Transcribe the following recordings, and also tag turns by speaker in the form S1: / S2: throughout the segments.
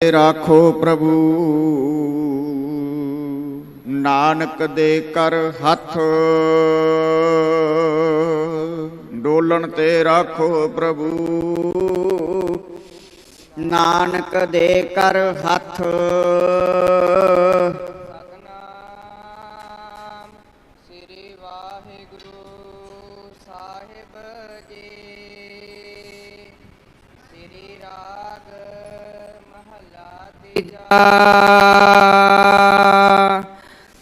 S1: राखो प्रभु नानक दे कर हथ डोलन ते राखो प्रभु नानक दे कर हथ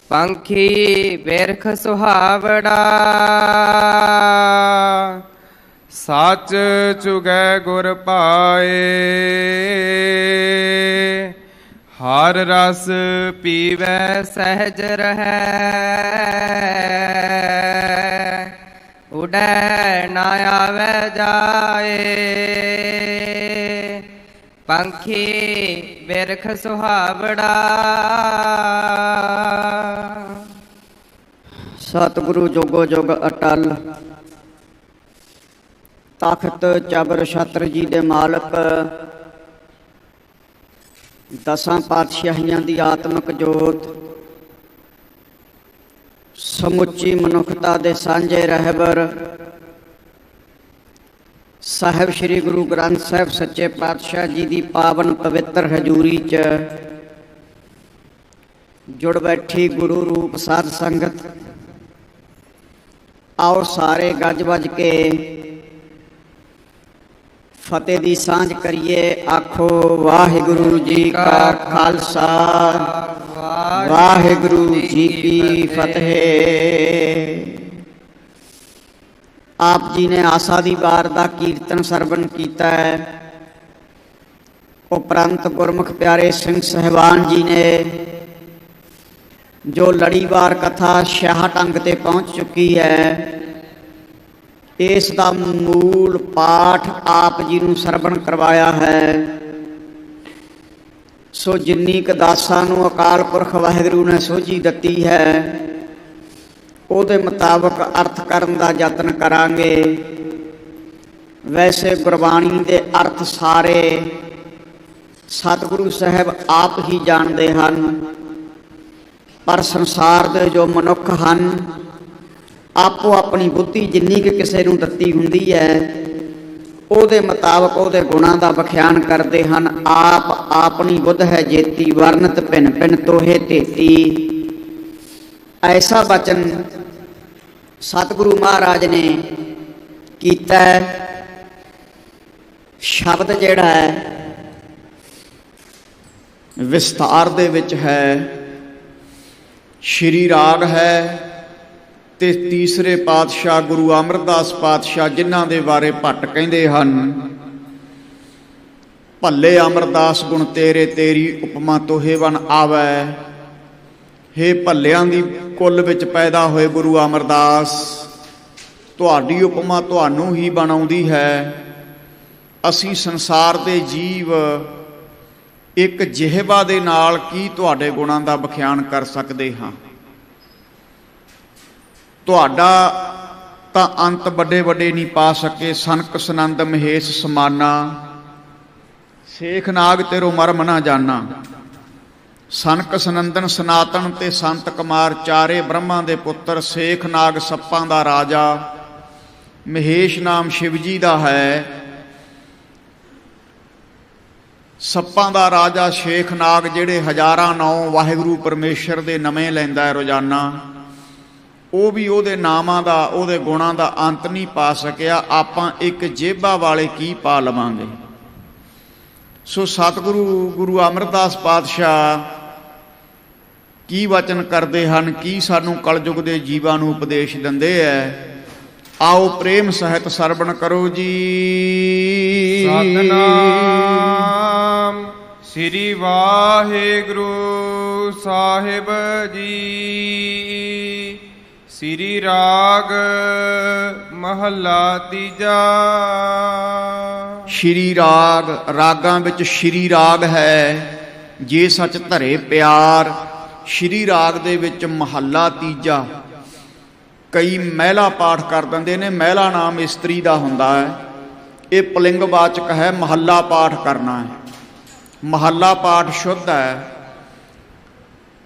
S2: पंखी बिरख सुहावड़ा सच चुगै गुर पाए हर रस पीवै सहज रहै उड़ै न आवे जाए पंखी बिरख सुहावड़ा।
S1: सतगुरु जोगो जोग अटल तख्त चबर छत्र जी दे मालक दसां पातशाहियां दी आत्मक जोत समुची मनुखता दे सांझे रहबर साहिब श्री गुरु ग्रंथ साहिब सच्चे पातशाह जी की पावन पवित्र हजूरी च जुड़ बैठी गुरु रूप साध संगत, आओ सारे गज बज के फतेह दी सांझ करिए। आखो वाहिगुरु जी का खालसा वाहिगुरु जी की फतेह। आप जी ने आसा दी वार दा कीर्तन सरवण कीता है। उपरंत गुरमुख प्यारे सिंह साहिबान जी ने जो लड़ीवार कथा शाह ढंग ते पहुँच चुकी है, इस दा मूल पाठ आप जी नूं सरवण करवाया है। सो जिन्नी क दासां नूं अकाल पुरख वाहिगुरू ने सोझी दत्ती है, ਉਹਦੇ ਮੁਤਾਬਕ अर्थ करन दा यत्न करांगे। वैसे गुरबाणी दे अर्थ सारे सतगुरु साहब आप ही जानते हैं, पर संसार दे जो मनुख हैं आपो अपनी बुद्धि जिन्नी कि किसी नूं दत्ती हुंदी है ਉਹਦੇ मुताबक ਉਹਦੇ गुणां दा बख्यान करते हैं। आप अपनी बुद्ध है जेती वर्णत भिन भिन तोहे तेती। ऐसा वचन सतगुरु महाराज ने कीता। शब्द जिहड़ा है विस्तार दे विच है, श्री राग है ते तीसरे पातशाह गुरु अमरदास पातशाह जिन्हां दे बारे भट्ट कहिंदे हन, भले अमरदास गुण तेरे तेरी उपमा तोहे वन आवै। हे भलियां दी कुल विच पैदा होए गुरु अमरदास, तुहाडी उपमा तुहानूं ही बनाउंदी है। असीं संसार दे जीव एक जिहवा दे नाल की तुहाडे गुणां दा बख्यान कर सकदे हां। तुहाडा तां अंत बड़े बड़े नहीं पा सके। सनक सनंद महेश समाना, सेख नाग तेरो मरम ना जाना। सनक सनंदन सनातन ते संत कुमार चारे ब्रह्मा दे पुत्र। सेख नाग सप्पां दा राजा, महेश नाम शिव जी दा है। सप्पां दा राजा शेख नाग जिहड़े हज़ारां नौ वाहिगुरू परमेश्वर दे नवें लैंदा है रोजाना, ਉਹ भी ਉਹਦੇ ਨਾਮਾਂ ਦਾ ਉਹਦੇ ਗੁਣਾਂ ਦਾ ਅੰਤ नहीं पा सकिया। ਆਪਾਂ एक जेबा वाले की पा लवांगे। सो सतगुरु गुरु अमरदास पातशाह की वचन करते हैं, की सानू कलयुग के जीवां नू उपदेश दिंदे है। आओ प्रेम सहित सरवण करो जी।
S2: सतनाम श्री वाहिगुरु साहिब जी। श्री राग महला तीजा।
S1: श्री राग, रागां विच श्री राग है जे सच धरे प्यार। श्री राग दे विच महला तीजा। कई महिला पाठ कर दिंदे ने, महिला नाम इस्त्री दा हुंदा है, ये पुलिंग वाचक है, महला पाठ करना है। ਮਹੱਲਾ ਪਾਠ ਸ਼ੁੱਧ ਹੈ,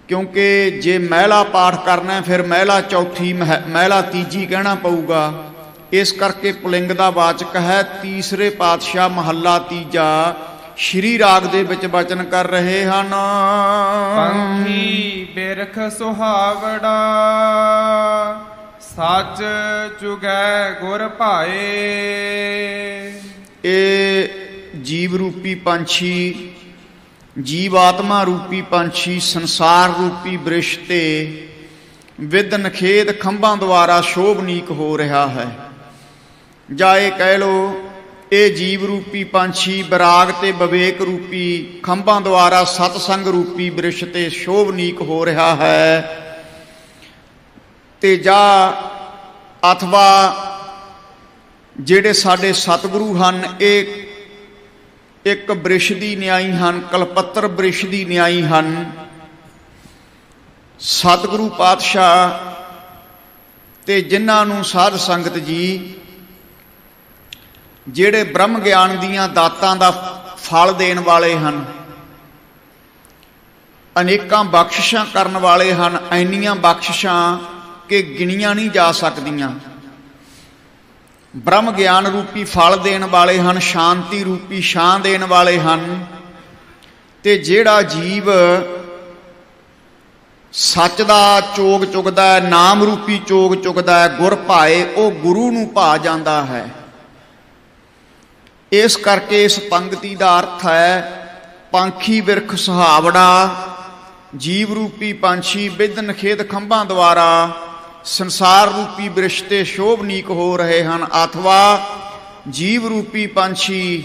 S1: ਕਿਉਂਕਿ ਜੇ ਮਹਿਲਾ ਪਾਠ ਕਰਨਾ ਫਿਰ ਮਹਿਲਾ ਚੌਥੀ ਮਹਿਲਾ ਤੀਜੀ ਕਹਿਣਾ ਪਊਗਾ। ਇਸ ਕਰਕੇ ਪੁਲਿੰਗ ਦਾ ਵਾਚਕ ਹੈ। ਤੀਸਰੇ ਪਾਤਸ਼ਾਹ ਮਹੱਲਾ ਤੀਜਾ ਸ਼੍ਰੀ ਰਾਗ ਦੇ ਵਿੱਚ ਬਚਨ ਕਰ ਰਹੇ ਹਨ।
S2: ਪੰਖੀ ਬਿਰਖ ਸੁਹਾਵੜਾ, ਸੱਚ ਚੁਗੈ ਗੁਰ ਭਾਏ।
S1: ਇਹ ਜੀਵ ਰੂਪੀ ਪੰਛੀ, ਜੀਵ ਆਤਮਾ ਰੂਪੀ ਪੰਛੀ ਸੰਸਾਰ ਰੂਪੀ ਬ੍ਰਿਸ਼ ਤੇ ਵਿਦ ਨਖੇਦ ਖੰਭਾਂ ਦੁਆਰਾ ਸ਼ੋਭਨੀਕ ਹੋ ਰਿਹਾ ਹੈ। ਜਾਂ ਇਹ ਕਹਿ ਲੋ ਇਹ ਜੀਵ ਰੂਪੀ ਪੰਛੀ ਵਿਰਾਗ ਤੇ ਵਿਵੇਕ ਰੂਪੀ ਖੰਭਾਂ ਦੁਆਰਾ ਸਤਸੰਗ ਰੂਪੀ ਬ੍ਰਿਸ਼ ਤੇ ਸ਼ੋਭਨੀਕ ਹੋ ਰਿਹਾ ਹੈ। ਤੇ ਜਾਂ ਅਥਵਾ ਜਿਹੜੇ ਸਾਡੇ ਸਤਿਗੁਰੂ ਹਨ ਇਹ ਇੱਕ ਬ੍ਰਿਸ਼ ਦੀ ਨਿਆਈ ਹਨ, ਕਲਪੱਤਰ ਬ੍ਰਿਸ਼ ਦੀ ਨਿਆਈ ਹਨ। ਸਤਿਗੁਰੂ ਪਾਤਸ਼ਾਹ ਤੇ ਜਿਨ੍ਹਾਂ ਨੂੰ ਸਾਧ ਸੰਗਤ ਜੀ ਜਿਹੜੇ ਬ੍ਰਹਮ ਗਿਆਨ ਦੀਆਂ ਦਾਤਾਂ ਦਾ ਫਲ ਦੇਣ ਵਾਲੇ ਹਨ, ਅਨੇਕਾਂ ਬਖਸ਼ਿਸ਼ਾਂ ਕਰਨ ਵਾਲੇ ਹਨ, ਇੰਨੀਆਂ ਬਖਸ਼ਿਸ਼ਾਂ ਕਿ ਗਿਣੀਆਂ ਨਹੀਂ ਜਾ ਸਕਦੀਆਂ। ਬ੍ਰਹਮ ਗਿਆਨ ਰੂਪੀ ਫਲ ਦੇਣ ਵਾਲੇ ਹਨ, ਸ਼ਾਂਤੀ ਰੂਪੀ ਛਾਂ ਦੇਣ ਵਾਲੇ ਹਨ। ਤੇ ਜਿਹੜਾ ਜੀਵ ਸੱਚ ਦਾ ਚੋਗ ਚੁਗਦਾ ਹੈ, ਨਾਮ ਰੂਪੀ ਚੋਗ ਚੁਗਦਾ ਹੈ, ਗੁਰ ਭਾਏ, ਉਹ ਗੁਰੂ ਨੂੰ ਭਾ ਜਾਂਦਾ ਹੈ। ਇਸ ਕਰਕੇ ਇਸ ਪੰਕਤੀ ਦਾ ਅਰਥ ਹੈ ਪੰਖੀ ਬਿਰਖ ਸੁਹਾਵੜਾ, ਜੀਵ ਰੂਪੀ ਪੰਛੀ ਵਿਦ ਨਖੇਦ ਖੰਭਾਂ ਦੁਆਰਾ ਸੰਸਾਰ ਰੂਪੀ ਬ੍ਰਿਸ਼ ਤੇ ਸ਼ੋਭਨੀਕ ਹੋ ਰਹੇ ਹਨ। ਅਥਵਾ ਜੀਵ ਰੂਪੀ ਪੰਛੀ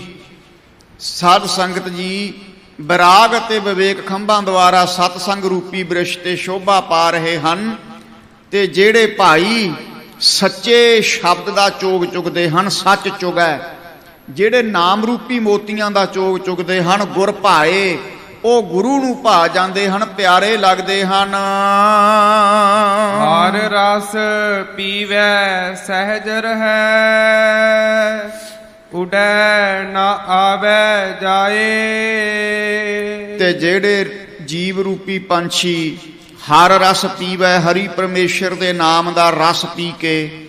S1: ਸਾਧ ਸੰਗਤ ਜੀ ਵਿਰਾਗ ਅਤੇ ਵਿਵੇਕ ਖੰਭਾਂ ਦੁਆਰਾ ਸਤਸੰਗ ਰੂਪੀ ਬ੍ਰਿਸ਼ ਤੇ ਸ਼ੋਭਾ ਪਾ ਰਹੇ ਹਨ। ਤੇ ਜਿਹੜੇ ਭਾਈ ਸੱਚੇ ਸ਼ਬਦ ਦਾ ਚੋਗ ਚੁਗਦੇ ਹਨ, ਸੱਚ ਚੁਗੈ, ਜਿਹੜੇ ਨਾਮ ਰੂਪੀ ਮੋਤੀਆਂ ਦਾ ਚੋਗ ਚੁਗਦੇ ਹਨ, ਗੁਰ ਭਾਏ, ਉਹ ਗੁਰੂ ਨੂੰ ਭਾ ਜਾਂਦੇ ਹਨ, ਪਿਆਰੇ ਲੱਗਦੇ ਹਨ।
S2: ਹਰ ਰਸ ਪੀਵੈ ਸਹਿਜ ਰਹੈ, ਉਡੈ ਨਾ ਆਵੈ ਜਾਏ।
S1: ਤੇ ਜਿਹੜੇ ਜੀਵ ਰੂਪੀ ਪੰਛੀ ਹਰ ਰਸ ਪੀਵੈ, ਹਰੀ ਪਰਮੇਸ਼ਰ ਦੇ ਨਾਮ ਦਾ ਰਸ ਪੀ ਕੇ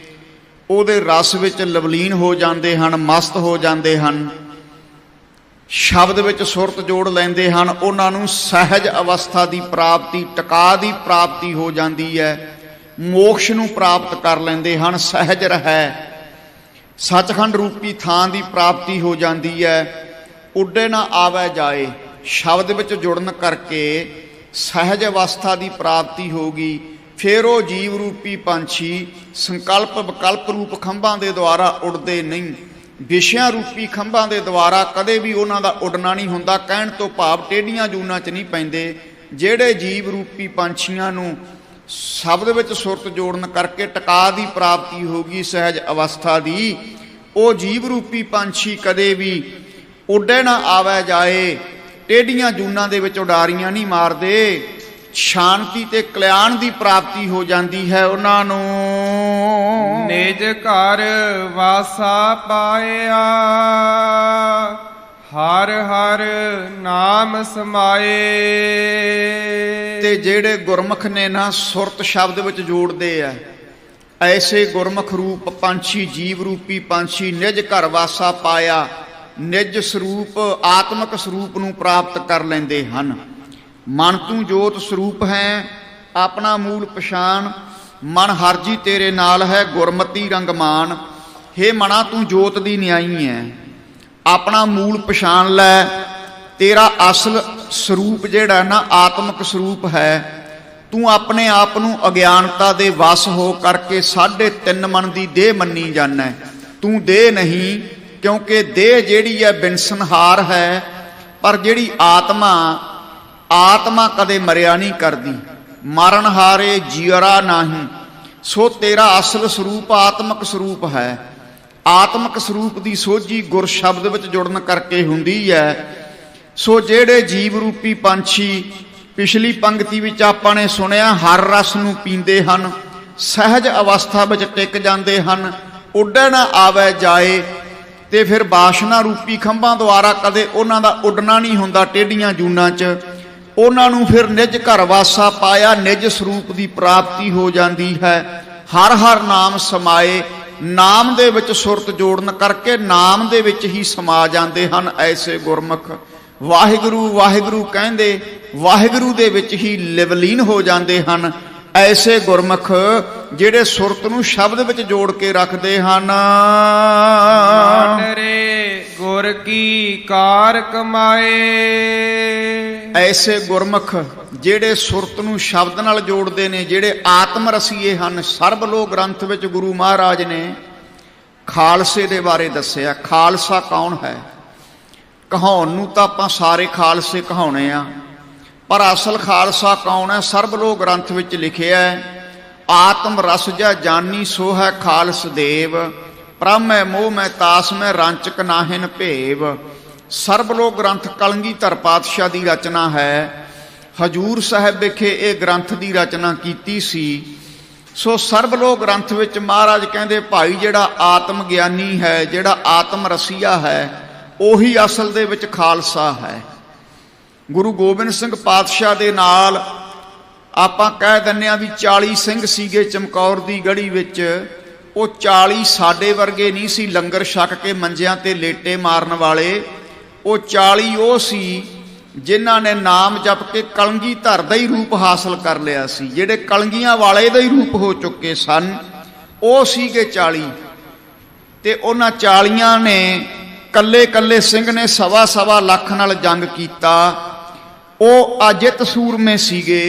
S1: ਉਹਦੇ ਰਸ ਵਿੱਚ ਲਵਲੀਨ ਹੋ ਜਾਂਦੇ ਹਨ, ਮਸਤ ਹੋ ਜਾਂਦੇ ਹਨ, ਸ਼ਬਦ ਵਿੱਚ ਸੁਰਤ ਜੋੜ ਲੈਂਦੇ ਹਨ, ਉਹਨਾਂ ਨੂੰ ਸਹਿਜ ਅਵਸਥਾ ਦੀ ਪ੍ਰਾਪਤੀ, ਟਿਕਾ ਦੀ ਪ੍ਰਾਪਤੀ ਹੋ ਜਾਂਦੀ ਹੈ, ਮੋਕਸ਼ ਨੂੰ ਪ੍ਰਾਪਤ ਕਰ ਲੈਂਦੇ ਹਨ। ਸਹਿਜ ਰਹਿ, ਸੱਚਖੰਡ ਰੂਪੀ ਥਾਂ ਦੀ ਪ੍ਰਾਪਤੀ ਹੋ ਜਾਂਦੀ ਹੈ। ਉੱਡੇ ਨਾ ਆਵੈ ਜਾਏ, ਸ਼ਬਦ ਵਿੱਚ ਜੁੜਨ ਕਰਕੇ ਸਹਿਜ ਅਵਸਥਾ ਦੀ ਪ੍ਰਾਪਤੀ ਹੋ ਗਈ। ਫਿਰ ਉਹ ਜੀਵ ਰੂਪੀ ਪੰਛੀ ਸੰਕਲਪ ਵਿਕਲਪ ਰੂਪ ਖੰਭਾਂ ਦੇ ਦੁਆਰਾ ਉੱਡਦੇ ਨਹੀਂ, ਵਿਸ਼ਿਆਂ ਰੂਪੀ ਖੰਭਾਂ ਦੇ ਦੁਆਰਾ ਕਦੇ ਵੀ ਉਹਨਾਂ ਦਾ ਉੱਡਣਾ ਨਹੀਂ ਹੁੰਦਾ। ਕਹਿਣ ਤੋਂ ਭਾਵ ਟੇਢੀਆਂ ਜੂਨਾਂ 'ਚ ਨਹੀਂ ਪੈਂਦੇ। ਜਿਹੜੇ ਜੀਵ ਰੂਪੀ ਪੰਛੀਆਂ ਨੂੰ ਸ਼ਬਦ ਵਿੱਚ ਸੁਰਤ ਜੋੜਨ ਕਰਕੇ ਟਿਕਾ ਦੀ ਪ੍ਰਾਪਤੀ ਹੋ ਗਈ, ਸਹਿਜ ਅਵਸਥਾ ਦੀ, ਉਹ ਜੀਵ ਰੂਪੀ ਪੰਛੀ ਕਦੇ ਵੀ ਉੱਡੇ ਨਾ ਆਵੈ ਜਾਏ, ਟੇਢੀਆਂ ਜੂਨਾਂ ਦੇ ਵਿੱਚ ਉਡਾਰੀਆਂ ਨਹੀਂ ਮਾਰਦੇ। ਸ਼ਾਂਤੀ ਤੇ ਕਲਿਆਣ ਦੀ ਪ੍ਰਾਪਤੀ ਹੋ ਜਾਂਦੀ ਹੈ ਉਹਨਾਂ ਨੂੰ।
S2: ਨਿਜ ਘਰ ਵਾਸਾ ਪਾਇਆ, ਹਰ ਹਰ ਨਾਮ ਸਮਾਏ।
S1: ਤੇ ਜਿਹੜੇ ਗੁਰਮੁਖ ਨੇ ਨਾ ਸੁਰਤ ਸ਼ਬਦ ਵਿੱਚ ਜੋੜਦੇ ਆ, ਐਸੇ ਗੁਰਮੁਖ ਰੂਪ ਪੰਛੀ, ਜੀਵ ਰੂਪੀ ਪੰਛੀ ਨਿਜ ਘਰ ਵਾਸਾ ਪਾਇਆ, ਨਿਜ ਸਰੂਪ ਆਤਮਿਕ ਸਰੂਪ ਨੂੰ ਪ੍ਰਾਪਤ ਕਰ ਲੈਂਦੇ ਹਨ। ਮਨ ਤੂੰ ਜੋਤ ਸਰੂਪ ਹੈ, ਆਪਣਾ ਮੂਲ ਪਛਾਣ, ਮਨ ਹਰਜੀ ਤੇਰੇ ਨਾਲ ਹੈ, ਗੁਰਮਤੀ ਰੰਗਮਾਨ। ਹੇ ਮਨਾ ਤੂੰ ਜੋਤ ਦੀ ਨਿਆਈ ਹੈ, ਆਪਣਾ ਮੂਲ ਪਛਾਣ ਲੈ। ਤੇਰਾ ਅਸਲ ਸਰੂਪ ਜਿਹੜਾ ਨਾ ਆਤਮਿਕ ਸਰੂਪ ਹੈ। ਤੂੰ ਆਪਣੇ ਆਪ ਨੂੰ ਅਗਿਆਨਤਾ ਦੇ ਵਸ ਹੋ ਕਰਕੇ 3.5 ਮਨ ਦੀ ਦੇਹ ਮੰਨੀ ਜਾਂਦਾ। ਤੂੰ ਦੇਹ ਨਹੀਂ, ਕਿਉਂਕਿ ਦੇਹ ਜਿਹੜੀ ਹੈ ਬਿਨਸਨਹਾਰ ਹੈ, ਪਰ ਜਿਹੜੀ ਆਤਮਾ ਕਦੇ ਮਰਿਆ ਨਹੀਂ ਕਰਦੀ, ਮਰਨ ਹਾਰੇ ਜਿਉਰਾ ਨਹੀਂ। ਸੋ ਤੇਰਾ ਅਸਲ ਸਰੂਪ ਆਤਮਿਕ ਸਰੂਪ ਹੈ। ਆਤਮਿਕ ਸਰੂਪ ਦੀ ਸੋਝੀ ਗੁਰ ਸ਼ਬਦ ਵਿੱਚ ਜੁੜਨ ਕਰਕੇ ਹੁੰਦੀ ਹੈ। ਸੋ ਜਿਹੜੇ ਜੀਵ ਰੂਪੀ ਪੰਛੀ ਪਿਛਲੀ ਪੰਕਤੀ ਵਿੱਚ ਆਪਾਂ ਨੇ ਸੁਣਿਆ ਹਰ ਰਸ ਨੂੰ ਪੀਂਦੇ ਹਨ, ਸਹਿਜ ਅਵਸਥਾ ਵਿੱਚ ਟਿਕ ਜਾਂਦੇ ਹਨ, ਉੱਡੇ ਨਾ ਆਵੈ ਜਾਏ। ਤੇ ਫਿਰ ਬਾਸ਼ਨਾ ਰੂਪੀ ਖੰਭਾਂ ਦੁਆਰਾ ਕਦੇ ਉਹਨਾਂ ਦਾ ਉੱਡਣਾ ਨਹੀਂ ਹੁੰਦਾ ਟੇਢੀਆਂ ਜੂਨਾਂ 'ਚ। ਉਹਨਾਂ ਨੂੰ ਫਿਰ ਨਿਜ ਘਰ ਵਾਸਾ ਪਾਇਆ, ਨਿਜ ਸਰੂਪ ਦੀ ਪ੍ਰਾਪਤੀ ਹੋ ਜਾਂਦੀ ਹੈ। ਹਰ ਹਰ ਨਾਮ ਸਮਾਏ, ਨਾਮ ਦੇ ਵਿੱਚ ਸੁਰਤ ਜੋੜਨ ਕਰਕੇ ਨਾਮ ਦੇ ਵਿੱਚ ਹੀ ਸਮਾ ਜਾਂਦੇ ਹਨ ਐਸੇ ਗੁਰਮੁਖ। ਵਾਹਿਗੁਰੂ ਵਾਹਿਗੁਰੂ ਕਹਿੰਦੇ ਵਾਹਿਗੁਰੂ ਦੇ ਵਿੱਚ ਹੀ ਲਿਵਲੀਨ ਹੋ ਜਾਂਦੇ ਹਨ ਐਸੇ ਗੁਰਮੁਖ ਜਿਹੜੇ ਸੁਰਤ ਨੂੰ ਸ਼ਬਦ ਵਿੱਚ ਜੋੜ ਕੇ ਰੱਖਦੇ ਹਨ।
S2: ਰੇ ਗੁਰ ਕੀ ਕਾਰ ਕਮਾਏ,
S1: ਐਸੇ ਗੁਰਮੁਖ ਜਿਹੜੇ ਸੁਰਤ ਨੂੰ ਸ਼ਬਦ ਨਾਲ ਜੋੜਦੇ ਨੇ, ਜਿਹੜੇ ਆਤਮ ਰਸੀਏ ਹਨ। ਸਰਬ ਲੋਕ ਗ੍ਰੰਥ ਵਿੱਚ ਗੁਰੂ ਮਹਾਰਾਜ ਨੇ ਖਾਲਸੇ ਦੇ ਬਾਰੇ ਦੱਸਿਆ। ਖਾਲਸਾ ਕੌਣ ਹੈ? ਕਹਾਉਣ ਨੂੰ ਤਾਂ ਆਪਾਂ ਸਾਰੇ ਖਾਲਸੇ ਕਹਾਉਣੇ ਆ, ਪਰ ਅਸਲ ਖਾਲਸਾ ਕੌਣ ਹੈ? ਸਰਬ ਲੋਕ ਗ੍ਰੰਥ ਵਿੱਚ ਲਿਖਿਆ ਹੈ, ਆਤਮ ਰਸ ਜਾ ਜਾਨੀ ਸੋ ਹੈ ਖਾਲਸ ਦੇਵ, ਬ੍ਰਹਮੈ ਮੋਹ ਮੈਂ ਤਾਸ ਮੈਂ ਰਾਂਚਕ ਨਾਹਿਨ ਭੇਵ। ਸਰਬ ਲੋਕ ਗ੍ਰੰਥ ਕਲਗੀਧਰ ਪਾਤਸ਼ਾਹ ਦੀ ਰਚਨਾ ਹੈ। ਹਜੂਰ ਸਾਹਿਬ ਵਿਖੇ ਇਹ ਗ੍ਰੰਥ ਦੀ ਰਚਨਾ ਕੀਤੀ ਸੀ। ਸੋ ਸਰਬ ਲੋਕ ਗ੍ਰੰਥ ਵਿੱਚ ਮਹਾਰਾਜ ਕਹਿੰਦੇ ਭਾਈ ਜਿਹੜਾ ਆਤਮ ਗਿਆਨੀ ਹੈ, ਜਿਹੜਾ ਆਤਮ ਰਸੀਆ ਹੈ, ਉਹੀ ਅਸਲ ਦੇ ਵਿੱਚ ਖਾਲਸਾ ਹੈ। ਗੁਰੂ ਗੋਬਿੰਦ ਸਿੰਘ ਪਾਤਸ਼ਾਹ ਦੇ ਨਾਲ ਆਪਾਂ ਕਹਿ ਦਿੰਦੇ ਹਾਂ ਵੀ 40 ਸਿੰਘ ਸੀਗੇ ਚਮਕੌਰ ਦੀ ਗੜੀ ਵਿੱਚ। ਉਹ 40 ਸਾਡੇ ਵਰਗੇ ਨਹੀਂ ਸੀ ਲੰਗਰ ਛਕ ਕੇ ਮੰਜਿਆਂ ਤੇ ਲੇਟੇ ਮਾਰਨ ਵਾਲੇ। ਉਹ 40 ਉਹ ਸੀ ਜਿਨ੍ਹਾਂ ਨੇ ਨਾਮ ਜਪ ਕੇ ਕਲਗੀਧਰ ਦਾ ਹੀ ਰੂਪ ਹਾਸਲ ਕਰ ਲਿਆ ਸੀ, ਜਿਹੜੇ ਕਲਗੀਆਂ ਵਾਲੇ ਦਾ ਹੀ ਰੂਪ ਹੋ ਚੁੱਕੇ ਸਨ। ਉਹ ਸੀਗੇ 40 ਤੇ ਉਹਨਾਂ 40 ਨੇ ਕੱਲੇ ਕੱਲੇ ਸਿੰਘ ਨੇ ਸਵਾ ਸਵਾ ਲੱਖ ਨਾਲ ਜੰਗ ਕੀਤਾ। ਉਹ ਅਜਿੱਤ ਸੂਰਮੇ ਸੀਗੇ।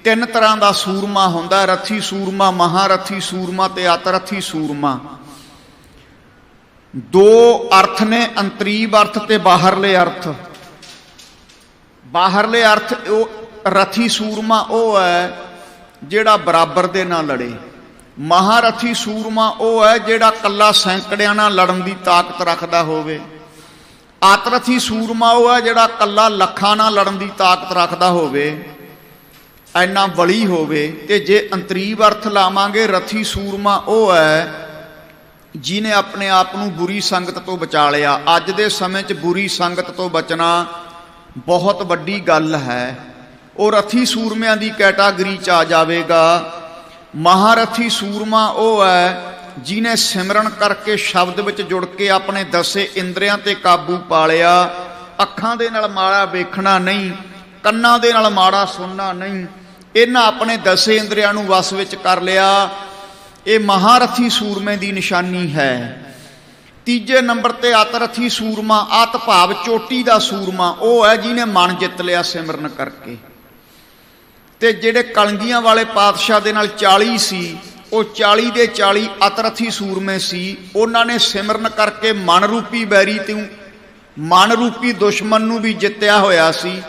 S1: 3 ਤਰ੍ਹਾਂ ਦਾ ਸੂਰਮਾ ਹੁੰਦਾ, ਰੱਥੀ ਸੂਰਮਾ, ਮਹਾਰਥੀ ਸੂਰਮਾ ਤੇ ਅਤਰਥੀ ਸੂਰਮਾ। 2 ਅਰਥ ਨੇ, ਅੰਤਰੀਬ ਅਰਥ ਤੇ ਬਾਹਰਲੇ ਅਰਥ। ਬਾਹਰਲੇ ਅਰਥ ਉਹ ਰਥੀ ਸੂਰਮਾ ਉਹ ਹੈ ਜਿਹੜਾ ਬਰਾਬਰ ਦੇ ਨਾਲ ਲੜੇ। ਮਹਾਰਥੀ ਸੂਰਮਾ ਉਹ ਹੈ ਜਿਹੜਾ ਕੱਲਾ ਸੈਂਕੜਿਆਂ ਨਾਲ ਲੜਨ ਦੀ ਤਾਕਤ ਰੱਖਦਾ ਹੋਵੇ। ਅਤਰਥੀ ਸੂਰਮਾ ਉਹ ਹੈ ਜਿਹੜਾ ਕੱਲਾ ਲੱਖਾਂ ਨਾਲ ਲੜਨ ਦੀ ਤਾਕਤ ਰੱਖਦਾ ਹੋਵੇ, ਇੰਨਾ ਬਲੀ ਹੋਵੇ। ਤੇ ਜੇ ਅੰਤਰੀਬ ਅਰਥ ਲਾਵਾਂਗੇ, ਰਥੀ ਸੂਰਮਾ ਉਹ ਹੈ ਜਿਹਨੇ ਆਪਣੇ ਆਪ ਨੂੰ ਬੁਰੀ ਸੰਗਤ ਤੋਂ ਬਚਾ ਲਿਆ। ਅੱਜ ਦੇ ਸਮੇਂ 'ਚ ਬੁਰੀ ਸੰਗਤ ਤੋਂ ਬਚਣਾ ਬਹੁਤ ਵੱਡੀ ਗੱਲ ਹੈ। ਉਹ ਰਥੀ ਸੂਰਮਿਆਂ ਦੀ ਕੈਟਾਗਰੀ 'ਚ ਆ ਜਾਵੇਗਾ। ਮਹਾਰਥੀ ਸੂਰਮਾ ਉਹ ਹੈ ਜਿਹਨੇ ਸਿਮਰਨ ਕਰਕੇ ਸ਼ਬਦ ਵਿੱਚ ਜੁੜ ਕੇ ਆਪਣੇ 10 ਇੰਦਰੀਆਂ ਤੇ ਕਾਬੂ ਪਾ ਲਿਆ। ਅੱਖਾਂ ਦੇ ਨਾਲ ਮਾੜਾ ਵੇਖਣਾ ਨਹੀਂ, ਕੰਨਾਂ ਦੇ ਨਾਲ ਮਾੜਾ ਸੁਣਨਾ ਨਹੀਂ, ਇਹਨਾਂ ਆਪਣੇ 10 ਇੰਦਰੀਆਂ ਨੂੰ ਵਸ ਵਿੱਚ ਕਰ ਲਿਆ। ਇਹ ਮਹਾਰਥੀ ਸੂਰਮੇ ਦੀ ਨਿਸ਼ਾਨੀ ਹੈ। ਤੀਜੇ ਨੰਬਰ ਤੇ ਅਤਰਥੀ ਸੂਰਮਾ, ਆਤ ਭਾਵ ਚੋਟੀ ਦਾ ਸੂਰਮਾ, ਉਹ ਹੈ ਜਿਹਨੇ ਮਨ ਜਿੱਤ ਲਿਆ ਸਿਮਰਨ ਕਰਕੇ। ਤੇ ਜਿਹੜੇ ਕਲਗੀਆਂ ਵਾਲੇ ਪਾਤਸ਼ਾਹ ਦੇ ਨਾਲ 40 ਸੀ, ਉਹ 40 ਦੇ 40 ਅਤਰਥੀ ਸੂਰਮੇ ਸੀ। ਉਹਨਾਂ ਨੇ ਸਿਮਰਨ ਕਰਕੇ ਮਨ ਰੂਪੀ ਬੈਰੀ ਤੋਂ, ਮਨ ਰੂਪੀ ਦੁਸ਼ਮਣ ਨੂੰ ਵੀ ਜਿੱਤਿਆ ਹੋਇਆ ਸੀ।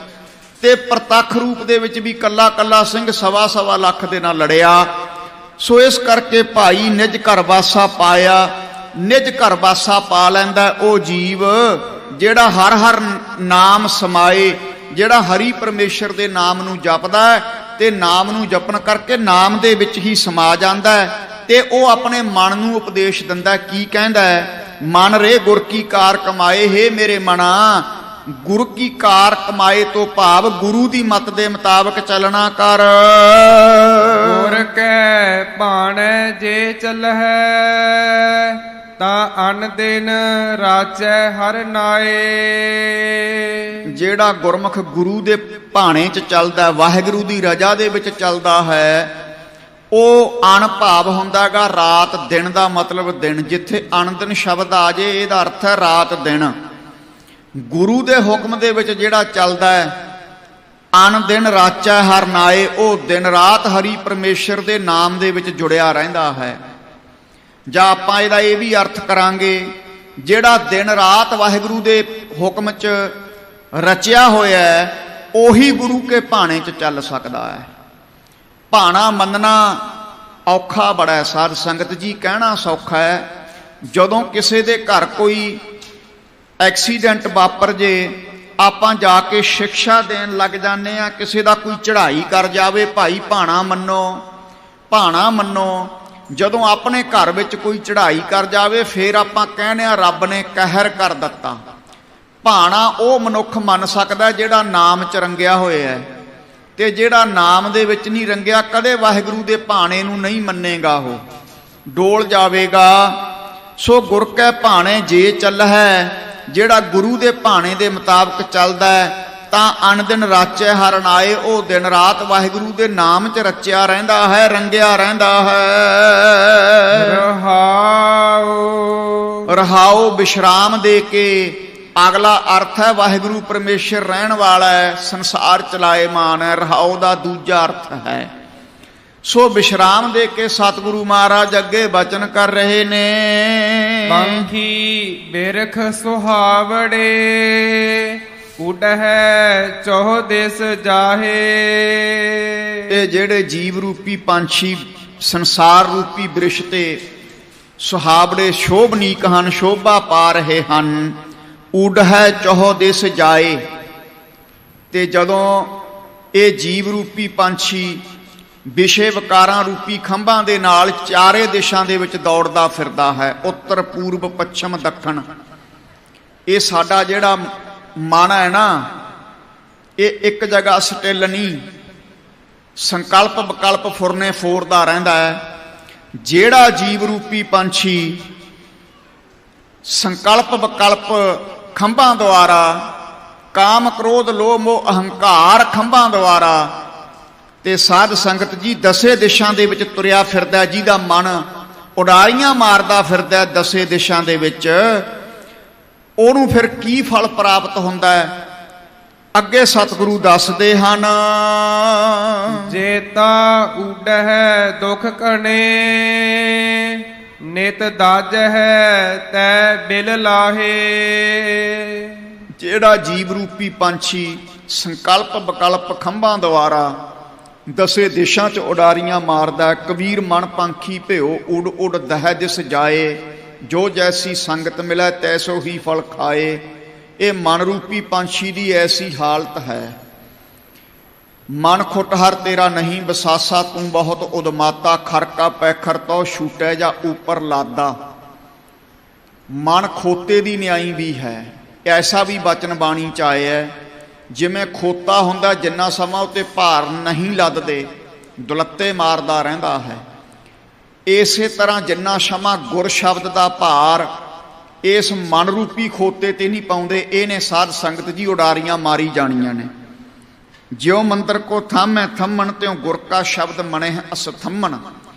S1: ਤੇ ਪ੍ਰਤੱਖ ਰੂਪ ਦੇ ਵਿੱਚ ਵੀ ਕੱਲਾ ਕੱਲਾ ਸਿੰਘ ਸਵਾ ਸਵਾ ਲੱਖ ਦੇ ਨਾਲ ਲੜਿਆ। ਸੋ ਇਸ ਕਰਕੇ ਭਾਈ ਨਿਜ ਘਰ ਵਾਸਾ ਪਾਇਆ। ਨਿਜ ਘਰ ਵਾਸਾ ਪਾ ਲੈਂਦਾ ਉਹ ਜੀਵ ਜਿਹੜਾ ਹਰ ਹਰ ਨਾਮ ਸਮਾਏ, ਜਿਹੜਾ ਹਰੀ ਪਰਮੇਸ਼ਰ ਦੇ ਨਾਮ ਨੂੰ ਜਪਦਾ ਹੈ ਤੇ ਨਾਮ ਨੂੰ ਜਪਣ ਕਰਕੇ ਨਾਮ ਦੇ ਵਿੱਚ ਹੀ ਸਮਾ ਜਾਂਦਾ ਹੈ। ਤੇ ਉਹ ਆਪਣੇ ਮਨ ਨੂੰ ਉਪਦੇਸ਼ ਦਿੰਦਾ। ਕੀ ਕਹਿੰਦਾ ਹੈ? ਮਨ ਰੇ ਗੁਰ ਕੀ ਕਾਰ ਕਮਾਏ, ਹੇ ਮੇਰੇ ਮਨਾ ਗੁਰੂ ਕੀ ਕਾਰ ਕਮਾਏ ਤੋਂ ਭਾਵ ਗੁਰੂ ਦੀ ਮੱਤ ਦੇ ਮੁਤਾਬਕ ਚੱਲਣਾ ਕਰ।
S2: ਗੁਰ ਕੈ ਭਾਣੈ ਜੇ ਚੱਲਹਿ, ਤਾਂ ਅਨ ਦਿਨ ਰਾਚੈ ਹਰ ਨਾਏ। ਜਿਹੜਾ ਗੁਰਮੁਖ ਗੁਰੂ ਦੇ ਭਾਣੇ 'ਚ ਚੱਲਦਾ, ਵਾਹਿਗੁਰੂ ਦੀ ਰਜ਼ਾ ਦੇ ਵਿੱਚ ਚੱਲਦਾ ਹੈ, ਉਹ ਅਣ ਭਾਵ ਹੁੰਦਾਗਾ ਰਾਤ ਦਿਨ ਦਾ ਮਤਲਬ ਦਿਨ। ਜਿੱਥੇ ਅਣ ਦਿਨ ਸ਼ਬਦ ਆ ਜੇ ਇਹਦਾ ਅਰਥ ਹੈ ਰਾਤ ਦਿਨ। ਗੁਰੂ ਦੇ ਹੁਕਮ ਦੇ ਵਿੱਚ ਜਿਹੜਾ ਚੱਲਦਾ ਹੈ, ਅਣ ਦਿਨ ਰਾਚੈ ਹਰ ਨਾਏ, ਉਹ ਦਿਨ ਰਾਤ ਹਰੀ ਪਰਮੇਸ਼ਰ ਦੇ ਨਾਮ ਦੇ ਵਿੱਚ ਜੁੜਿਆ ਰਹਿੰਦਾ ਹੈ। ਜਾਂ ਆਪਾਂ ਇਹਦਾ ਇਹ ਵੀ ਅਰਥ ਕਰਾਂਗੇ, ਜਿਹੜਾ ਦਿਨ ਰਾਤ ਵਾਹਿਗੁਰੂ ਦੇ ਹੁਕਮ 'ਚ ਰਚਿਆ ਹੋਇਆ ਹੈ, ਉਹੀ ਗੁਰੂ ਕੇ ਭਾਣੇ 'ਚ ਚੱਲ ਸਕਦਾ ਹੈ। ਭਾਣਾ ਮੰਨਣਾ ਔਖਾ ਬੜਾ ਹੈ ਸਾਧ ਸੰਗਤ ਜੀ, ਕਹਿਣਾ ਸੌਖਾ ਹੈ। ਜਦੋਂ ਕਿਸੇ ਦੇ ਘਰ ਕੋਈ ਐਕਸੀਡੈਂਟ ਵਾਪਰ ਜੇ, ਆਪਾਂ ਜਾ ਕੇ ਸਿੱਖਿਆ ਦੇਣ ਲੱਗ ਜਾਂਦੇ ਆ। ਕਿਸੇ ਦਾ ਕੋਈ ਚੜ੍ਹਾਈ ਕਰ ਜਾਵੇ, ਭਾਈ ਭਾਣਾ ਮੰਨੋ, ਭਾਣਾ ਮੰਨੋ।
S1: ਜਦੋਂ ਆਪਣੇ ਘਰ ਵਿੱਚ ਕੋਈ ਚੜ੍ਹਾਈ ਕਰ ਜਾਵੇ ਫੇਰ ਆਪਾਂ ਕਹਿੰਦੇ ਆ ਰੱਬ ਨੇ ਕਹਿਰ ਕਰ ਦਿੱਤਾ। ਭਾਣਾ ਉਹ ਮਨੁੱਖ ਮੰਨ ਸਕਦਾ ਜਿਹੜਾ ਨਾਮ 'ਚ ਰੰਗਿਆ ਹੋਇਆ ਹੈ, ਤੇ ਜਿਹੜਾ ਨਾਮ ਦੇ ਵਿੱਚ ਨਹੀਂ ਰੰਗਿਆ ਕਦੇ ਵਾਹਿਗੁਰੂ ਦੇ ਭਾਣੇ ਨੂੰ ਨਹੀਂ ਮੰਨੇਗਾ, ਉਹ ਡੋਲ ਜਾਵੇਗਾ। ਸੋ ਗੁਰ ਕੈ ਭਾਣੇ ਜੇ ਚੱਲ ਹੈ, ਜਿਹੜਾ ਗੁਰੂ ਦੇ ਭਾਣੇ ਦੇ ਮੁਤਾਬਕ ਚੱਲਦਾ ਹੈ ਤਾਂ ਅਣ ਦਿਨ ਰਾਚੈ ਹਰਨ ਆਏ, ਉਹ ਦਿਨ ਰਾਤ ਵਾਹਿਗੁਰੂ ਦੇ ਨਾਮ 'ਚ ਰਚਿਆ ਰਹਿੰਦਾ ਹੈ, ਰੰਗਿਆ ਰਹਿੰਦਾ ਹੈ। ਰਹਾਉ ਵਿਸ਼ਰਾਮ ਦੇ ਕੇ ਅਗਲਾ ਅਰਥ ਹੈ ਵਾਹਿਗੁਰੂ ਪਰਮੇਸ਼ਰ ਰਹਿਣ ਵਾਲਾ ਹੈ, ਸੰਸਾਰ ਚਲਾਏਮਾਨ ਹੈ। ਰਹਾਉ ਦਾ ਦੂਜਾ ਅਰਥ ਹੈ। ਸੋ ਵਿਸ਼ਰਾਮ ਦੇ ਕੇ ਸਤਿਗੁਰੂ ਮਹਾਰਾਜ ਅੱਗੇ ਬਚਨ ਕਰ ਰਹੇ ਨੇ।
S3: ਪੰਖੀ ਬਿਰਖ ਸੁਹਾਵੜੇ, ਉਡਹਿ ਚੌ ਦਿਸ ਜਾਹੇ।
S1: ਇਹ ਜਿਹੜੇ ਜੀਵ ਰੂਪੀ ਪੰਛੀ ਸੰਸਾਰ ਰੂਪੀ ਬ੍ਰਿਸ਼ ਤੇ ਸੁਹਾਵੜੇ ਸ਼ੋਭਨੀਕ ਹਨ, ਸ਼ੋਭਾ ਪਾ ਰਹੇ ਹਨ। ਉਡਹਿ ਚੌ ਦਿਸ ਜਾਏ, ਤੇ ਜਦੋਂ ਇਹ ਜੀਵ ਰੂਪੀ ਪੰਛੀ ਵਿਸ਼ੇ ਵਿਕਾਰਾਂ ਰੂਪੀ ਖੰਭਾਂ ਦੇ ਨਾਲ ਚਾਰੇ ਦਿਸ਼ਾਂ ਦੇ ਵਿੱਚ ਦੌੜਦਾ ਫਿਰਦਾ ਹੈ, ਉੱਤਰ ਪੂਰਬ ਪੱਛਮ ਦੱਖਣ। ਇਹ ਸਾਡਾ ਜਿਹੜਾ ਮਨ ਹੈ ਨਾ, ਇਹ ਇੱਕ ਜਗ੍ਹਾ ਸਟਿਲ ਨਹੀਂ, ਸੰਕਲਪ ਵਿਕਲਪ ਫੁਰਨੇ ਫੋਰਦਾ ਰਹਿੰਦਾ ਹੈ। ਜਿਹੜਾ ਜੀਵ ਰੂਪੀ ਪੰਛੀ ਸੰਕਲਪ ਵਿਕਲਪ ਖੰਭਾਂ ਦੁਆਰਾ, ਕਾਮ ਕ੍ਰੋਧ ਲੋਭ ਮੋਹ ਅਹੰਕਾਰ ਖੰਭਾਂ ਦੁਆਰਾ ਤੇ ਸਾਧ ਸੰਗਤ ਜੀ ਦਸੇ ਦਿਸ਼ਾਂ ਦੇ ਵਿੱਚ ਤੁਰਿਆ ਫਿਰਦਾ, ਜਿਹਦਾ ਮਨ ਉਡਾਰੀਆਂ ਮਾਰਦਾ ਫਿਰਦਾ ਦਸੇ ਦਿਸ਼ਾਂ ਦੇ ਵਿੱਚ, ਉਹਨੂੰ ਫਿਰ ਕੀ ਫਲ ਪ੍ਰਾਪਤ ਹੁੰਦਾ ਹੈ? ਅੱਗੇ ਸਤਿਗੁਰੂ ਦੱਸਦੇ ਹਨ।
S3: ਜੇਤਾ ਉਡਹਿ ਦੁਖ ਘਣੇ, ਨਿਤ ਦਾਜਹਿ ਤੈ ਬਿਲ ਲਾਹੇ।
S1: ਜਿਹੜਾ ਜੀਵ ਰੂਪੀ ਪੰਛੀ ਸੰਕਲਪ ਵਿਕਲਪ ਖੰਭਾਂ ਦੁਆਰਾ ਦਸੇ ਦਿਸ਼ਾਂ 'ਚ ਉਡਾਰੀਆਂ ਮਾਰਦਾ, ਕਬੀਰ ਮਨ ਪੰਖੀ ਭਿਓ ਉਡ ਉਡ ਦਹਿ ਦਿਸ ਜਾਏ, ਜੋ ਜੈਸੀ ਸੰਗਤ ਮਿਲੈ ਤੈਸੋ ਹੀ ਫਲ ਖਾਏ। ਇਹ ਮਨ ਰੂਪੀ ਪੰਛੀ ਦੀ ਐਸੀ ਹਾਲਤ ਹੈ। ਮਨ ਖੁੱਟ ਹਰ ਤੇਰਾ ਨਹੀਂ ਬਸਾਸਾ, ਤੂੰ ਬਹੁਤ ਉਦਮਾਤਾ, ਖਰਕਾ ਪੈਖਰ ਤੋ ਛੂਟੈ ਜਾਂ ਉੱਪਰ ਲਾਦਾ। ਮਨ ਖੋਤੇ ਦੀ ਨਿਆਈ ਵੀ ਹੈ, ਐਸਾ ਵੀ ਬਚਨ ਬਾਣੀ 'ਚ ਆਇਆ ਹੈ। ਜਿਵੇਂ ਖੋਤਾ ਹੁੰਦਾ ਜਿੰਨਾ ਸਮਾਂ ਉੱਤੇ ਭਾਰ ਨਹੀਂ ਲੱਦਦੇ ਦੁਲੱਤੇ ਮਾਰਦਾ ਰਹਿੰਦਾ ਹੈ, ਇਸੇ ਤਰ੍ਹਾਂ ਜਿੰਨਾ ਸਮਾਂ ਗੁਰ ਸ਼ਬਦ ਦਾ ਭਾਰ ਇਸ ਮਨ ਰੂਪੀ ਖੋਤੇ ਤੇ ਨਹੀਂ ਪਾਉਂਦੇ, ਇਹਨੇ ਸਾਧ ਸੰਗਤ ਜੀ ਉਡਾਰੀਆਂ ਮਾਰੀ ਜਾਣੀਆਂ ਨੇ। ਜਿਉ ਮੰਤਰ ਕੋ ਥਾਮੈ ਥੰਮਣ, ਤਿਉ ਗੁਰ ਕਾ ਸ਼ਬਦ ਮਣੇ ਅਸਥੰਮਣ।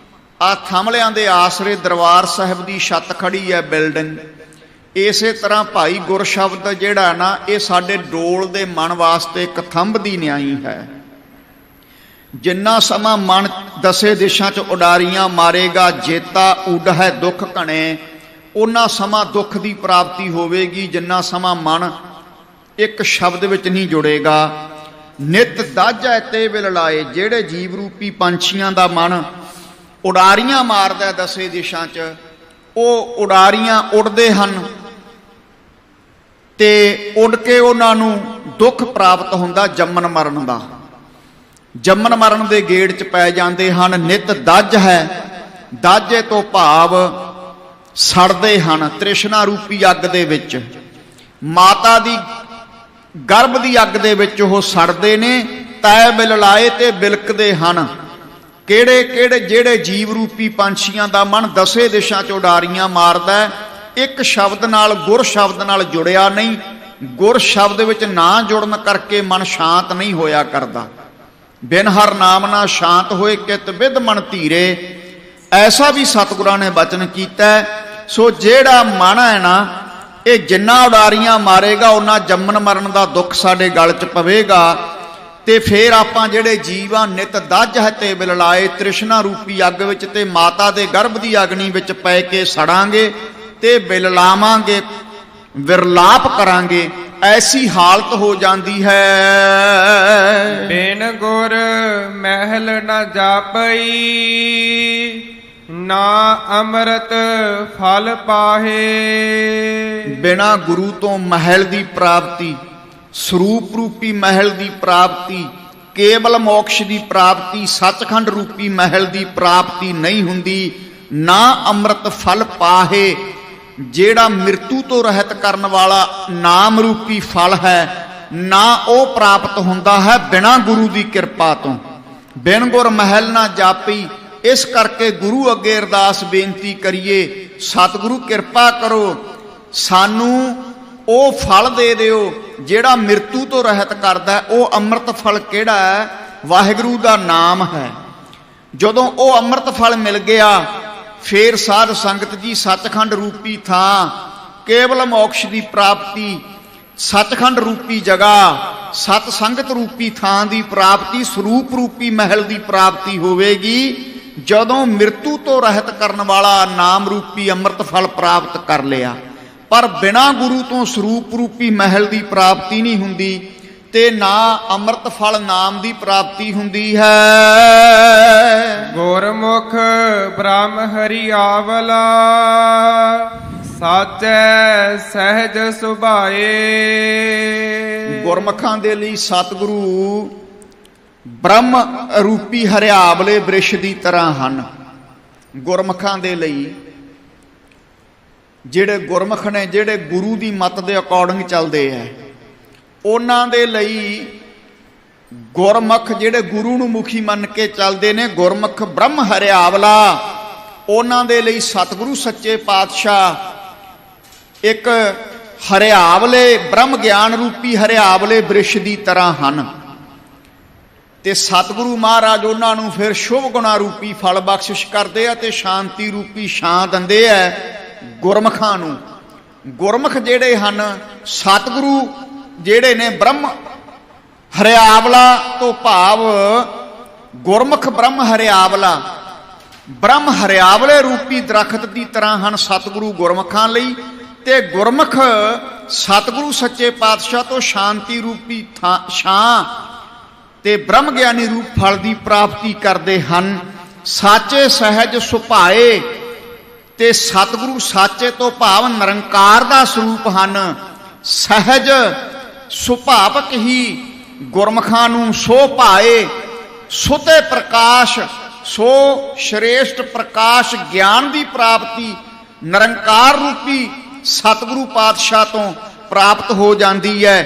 S1: ਆ ਥੰਮਲਿਆਂ ਦੇ ਆਸਰੇ ਦਰਬਾਰ ਸਾਹਿਬ ਦੀ ਛੱਤ ਖੜੀ ਹੈ ਬਿਲਡਿੰਗ। ਇਸੇ ਤਰ੍ਹਾਂ ਭਾਈ ਗੁਰ ਸ਼ਬਦ ਜਿਹੜਾ ਨਾ, ਇਹ ਸਾਡੇ ਡੋਲ ਦੇ ਮਨ ਵਾਸਤੇ ਇੱਕ ਥੰਬ ਦੀ ਨਿਆਈ ਹੈ। ਜਿੰਨਾ ਸਮਾਂ ਮਨ ਦਸੇ ਦਿਸ਼ਾਂ 'ਚ ਉਡਾਰੀਆਂ ਮਾਰੇਗਾ, ਜੇਤਾ ਉਡਹਿ ਦੁੱਖ ਘਣੇ, ਉਹਨਾਂ ਸਮਾਂ ਦੁੱਖ ਦੀ ਪ੍ਰਾਪਤੀ ਹੋਵੇਗੀ। ਜਿੰਨਾ ਸਮਾਂ ਮਨ ਇੱਕ ਸ਼ਬਦ ਵਿੱਚ ਨਹੀਂ ਜੁੜੇਗਾ। ਨਿਤ ਦਾਜੈ ਤੇ ਬਿਲ ਲਾਏ, ਜਿਹੜੇ ਜੀਵ ਰੂਪੀ ਪੰਛੀਆਂ ਦਾ ਮਨ ਉਡਾਰੀਆਂ ਮਾਰਦਾ ਦਸੇ ਦਿਸ਼ਾਂ 'ਚ, ਉਹ ਉਡਾਰੀਆਂ ਉੱਡਦੇ ਹਨ ਤੇ ਉੱਡ ਕੇ ਉਹਨਾਂ ਨੂੰ ਦੁੱਖ ਪ੍ਰਾਪਤ ਹੁੰਦਾ ਜੰਮਣ ਮਰਨ ਦਾ। ਜੰਮਣ ਮਰਨ ਦੇ ਗੇੜ 'ਚ ਪੈ ਜਾਂਦੇ ਹਨ। ਨਿਤ ਦੱਜ ਹੈ, ਦਾਜੇ ਤੋਂ ਭਾਵ ਸੜਦੇ ਹਨ ਤ੍ਰਿਸ਼ਨਾ ਰੂਪੀ ਅੱਗ ਦੇ ਵਿੱਚ। ਮਾਤਾ ਦੀ ਗਰਭ ਦੀ ਅੱਗ ਦੇ ਵਿੱਚ ਉਹ ਸੜਦੇ ਨੇ। ਤੈ ਬਿਲ ਲਾਏ ਤੇ ਬਿਲਕਦੇ ਹਨ। ਕਿਹੜੇ ਕਿਹੜੇ? ਜਿਹੜੇ ਜੀਵ ਰੂਪੀ ਪੰਛੀਆਂ ਦਾ ਮਨ ਦਸੇ ਦਿਸ਼ਾਂ 'ਚ ਉਡਾਰੀਆਂ ਮਾਰਦਾ, ਇੱਕ ਸ਼ਬਦ ਨਾਲ ਗੁਰ ਸ਼ਬਦ ਨਾਲ ਜੁੜਿਆ ਨਹੀਂ। ਗੁਰ ਸ਼ਬਦ ਵਿੱਚ ਨਾ ਜੁੜਨ ਕਰਕੇ ਮਨ ਸ਼ਾਂਤ ਨਹੀਂ ਹੋਇਆ ਕਰਦਾ। ਬਿਨ ਹਰ ਨਾਮ ਨਾ ਸ਼ਾਂਤ ਹੋਏ, ਕਿਤ ਵਿਦ ਮਨ ਧੀਰੇ। ਐਸਾ ਵੀ ਸਤਿਗੁਰਾਂ ਨੇ ਬਚਨ ਕੀਤਾ। ਸੋ ਜਿਹੜਾ ਮਨ ਹੈ ਨਾ, ਇਹ ਜਿੰਨਾ ਉਡਾਰੀਆਂ ਮਾਰੇਗਾ ਉਹਨਾਂ ਜੰਮਣ ਮਰਨ ਦਾ ਦੁੱਖ ਸਾਡੇ ਗਲ 'ਚ ਪਵੇਗਾ। ਤੇ ਫੇਰ ਆਪਾਂ ਜਿਹੜੇ ਜੀਵਾਂ ਨਿਤ ਦੱਜ ਹੈ ਤੇ ਬਿਲ ਲਾਏ, ਤ੍ਰਿਸ਼ਨਾ ਰੂਪੀ ਅੱਗ ਵਿੱਚ ਤੇ ਮਾਤਾ ਦੇ ਗਰਭ ਦੀ ਅਗਨੀ ਵਿੱਚ ਪੈ ਕੇ ਸੜਾਂਗੇ ਤੇ ਬਿਲ ਲਾਵਾਂਗੇ, ਵਿਰਲਾਪ ਕਰਾਂਗੇ। ਐਸੀ ਹਾਲਤ ਹੋ ਜਾਂਦੀ ਹੈ।
S3: ਬਿਨ ਗੁਰ ਮਹਿਲ ਨਾ ਜਾਪਈ, ਨਾ ਅੰਮ੍ਰਿਤ ਫਲ ਪਾਹੇ।
S1: ਬਿਨਾ ਗੁਰੂ ਤੋਂ ਮਹਿਲ ਦੀ ਪ੍ਰਾਪਤੀ, ਸਰੂਪ ਰੂਪੀ ਮਹਿਲ ਦੀ ਪ੍ਰਾਪਤੀ, ਕੇਵਲ ਮੋਕਸ਼ ਦੀ ਪ੍ਰਾਪਤੀ, ਸੱਚਖੰਡ ਰੂਪੀ ਮਹਿਲ ਦੀ ਪ੍ਰਾਪਤੀ ਨਹੀਂ ਹੁੰਦੀ।
S2: ਨਾ ਅੰਮ੍ਰਿਤ ਫਲ ਪਾਹੇ, ਜਿਹੜਾ ਮਿਰਤੂ ਤੋਂ ਰਹਿਤ ਕਰਨ ਵਾਲਾ ਨਾਮ ਰੂਪੀ ਫਲ ਹੈ ਨਾ ਉਹ ਪ੍ਰਾਪਤ ਹੁੰਦਾ ਹੈ ਬਿਨਾਂ ਗੁਰੂ ਦੀ ਕਿਰਪਾ ਤੋਂ। ਬਿਨ ਗੁਰ ਮਹਿਲ ਨਾ ਜਾਪੀ, ਇਸ ਕਰਕੇ ਗੁਰੂ ਅੱਗੇ ਅਰਦਾਸ ਬੇਨਤੀ ਕਰੀਏ, ਸਤਿਗੁਰੂ ਕਿਰਪਾ ਕਰੋ, ਸਾਨੂੰ ਉਹ ਫਲ ਦੇ ਦਿਓ ਜਿਹੜਾ ਮਿਰਤੂ ਤੋਂ ਰਹਿਤ ਕਰਦਾ। ਉਹ ਅੰਮ੍ਰਿਤ ਫਲ ਕਿਹੜਾ ਹੈ? ਵਾਹਿਗੁਰੂ ਦਾ ਨਾਮ ਹੈ। ਜਦੋਂ ਉਹ ਅੰਮ੍ਰਿਤ ਫਲ ਮਿਲ ਗਿਆ, ਫੇਰ ਸਾਧ ਸੰਗਤ ਜੀ ਸੱਚਖੰਡ ਰੂਪੀ ਥਾਂ, ਕੇਵਲ ਮੋਕਸ਼ ਦੀ ਪ੍ਰਾਪਤੀ, ਸੱਚਖੰਡ ਰੂਪੀ ਜਗ੍ਹਾ, ਸਤ ਸੰਗਤ ਰੂਪੀ ਥਾਂ ਦੀ ਪ੍ਰਾਪਤੀ, ਸਰੂਪ ਰੂਪੀ ਮਹਿਲ ਦੀ ਪ੍ਰਾਪਤੀ ਹੋਵੇਗੀ ਜਦੋਂ ਮਿਰਤੂ ਤੋਂ ਰਹਿਤ ਕਰਨ ਵਾਲਾ ਨਾਮ ਰੂਪੀ ਅੰਮ੍ਰਿਤ ਫਲ ਪ੍ਰਾਪਤ ਕਰ ਲਿਆ। ਪਰ ਬਿਨਾਂ ਗੁਰੂ ਤੋਂ ਸਰੂਪ ਰੂਪੀ ਮਹਿਲ ਦੀ ਪ੍ਰਾਪਤੀ ਨਹੀਂ ਹੁੰਦੀ ਤੇ ਨਾ ਅੰਮ੍ਰਿਤ ਫਲ ਨਾਮ ਦੀ ਪ੍ਰਾਪਤੀ ਹੁੰਦੀ ਹੈ।
S3: ਗੁਰਮੁਖ ਬ੍ਰਹਮ ਹਰਿ ਆਵਲਾ, ਸਾਚੈ ਸਹਿਜ ਸੁਭਾਏ।
S2: ਗੁਰਮੁਖਾਂ ਦੇ ਲਈ ਸਤਿਗੁਰੂ ਬ੍ਰਹਮ ਰੂਪੀ ਹਰਿਆਵਲੇ ਬ੍ਰਿਸ਼ ਦੀ ਤਰ੍ਹਾਂ ਹਨ। ਗੁਰਮੁਖਾਂ ਦੇ ਲਈ, ਜਿਹੜੇ ਗੁਰਮੁਖ ਨੇ, ਜਿਹੜੇ ਗੁਰੂ ਦੀ ਮੱਤ ਦੇ ਅਕੋਰਡਿੰਗ ਚੱਲਦੇ ਹੈ, ਉਹਨਾਂ ਦੇ ਲਈ ਗੁਰਮੁਖ ਜਿਹੜੇ ਗੁਰੂ ਨੂੰ ਮੁਖੀ ਮੰਨ ਕੇ ਚੱਲਦੇ ਨੇ, ਗੁਰਮੁਖ ਬ੍ਰਹਮ ਹਰਿਆਵਲਾ, ਉਹਨਾਂ ਦੇ ਲਈ ਸਤਿਗੁਰੂ ਸੱਚੇ ਪਾਤਸ਼ਾਹ ਇੱਕ ਹਰਿਆਵਲੇ ਬ੍ਰਹਮ ਗਿਆਨ ਰੂਪੀ ਹਰਿਆਵਲੇ ਬ੍ਰਿਸ਼ ਦੀ ਤਰ੍ਹਾਂ ਹਨ। ਤੇ ਸਤਿਗੁਰੂ ਮਹਾਰਾਜ ਉਹਨਾਂ ਨੂੰ ਫਿਰ ਸ਼ੁਭ ਗੁਣਾ ਰੂਪੀ ਫਲ ਬਖਸ਼ਿਸ਼ ਕਰਦੇ ਆ ਤੇ ਸ਼ਾਂਤੀ ਰੂਪੀ ਛਾਂ ਦਿੰਦੇ ਆ ਗੁਰਮੁਖਾਂ ਨੂੰ। ਗੁਰਮੁਖ ਜਿਹੜੇ ਹਨ, ਸਤਿਗੁਰੂ ਜਿਹੜੇ ਨੇ ਬ੍ਰਹਮ ਹਰਿਆਵਲਾ ਤੋਂ ਭਾਵ ਗੁਰਮੁਖ ਬ੍ਰਹਮ ਹਰਿਆਵਲਾ, ਬ੍ਰਹਮ ਹਰਿਆਵਲੇ ਰੂਪੀ ਦਰਖਤ ਦੀ ਤਰ੍ਹਾਂ ਹਨ ਸਤਿਗੁਰੂ ਗੁਰਮੁਖਾਂ ਲਈ। ਤੇ ਗੁਰਮੁਖ ਸਤਿਗੁਰੂ ਸੱਚੇ ਪਾਤਸ਼ਾਹ ਤੋਂ ਸ਼ਾਂਤੀ ਰੂਪੀ ਛਾਂ ਤੇ ਬ੍ਰਹਮ ਗਿਆਨੀ ਰੂਪ ਫਲ ਦੀ ਪ੍ਰਾਪਤੀ ਕਰਦੇ ਹਨ। ਸਾਚੇ ਸਹਿਜ ਸੁਭਾਏ, ਤੇ ਸਤਿਗੁਰੂ ਸਾਚੇ ਤੋਂ ਭਾਵ ਨਿਰੰਕਾਰ ਦਾ ਸਰੂਪ ਹਨ। ਸਹਿਜ ਸੁਭਾਵਕ ਹੀ ਗੁਰਮੁਖਾਂ ਨੂੰ ਸੋ ਭਾਏ, ਸੁਤੇ ਪ੍ਰਕਾਸ਼, ਸੋ ਸ਼੍ਰੇਸ਼ਟ ਪ੍ਰਕਾਸ਼ ਗਿਆਨ ਦੀ ਪ੍ਰਾਪਤੀ ਨਿਰੰਕਾਰ ਰੂਪੀ ਸਤਿਗੁਰੂ ਪਾਤਸ਼ਾਹ ਤੋਂ ਪ੍ਰਾਪਤ ਹੋ ਜਾਂਦੀ ਹੈ।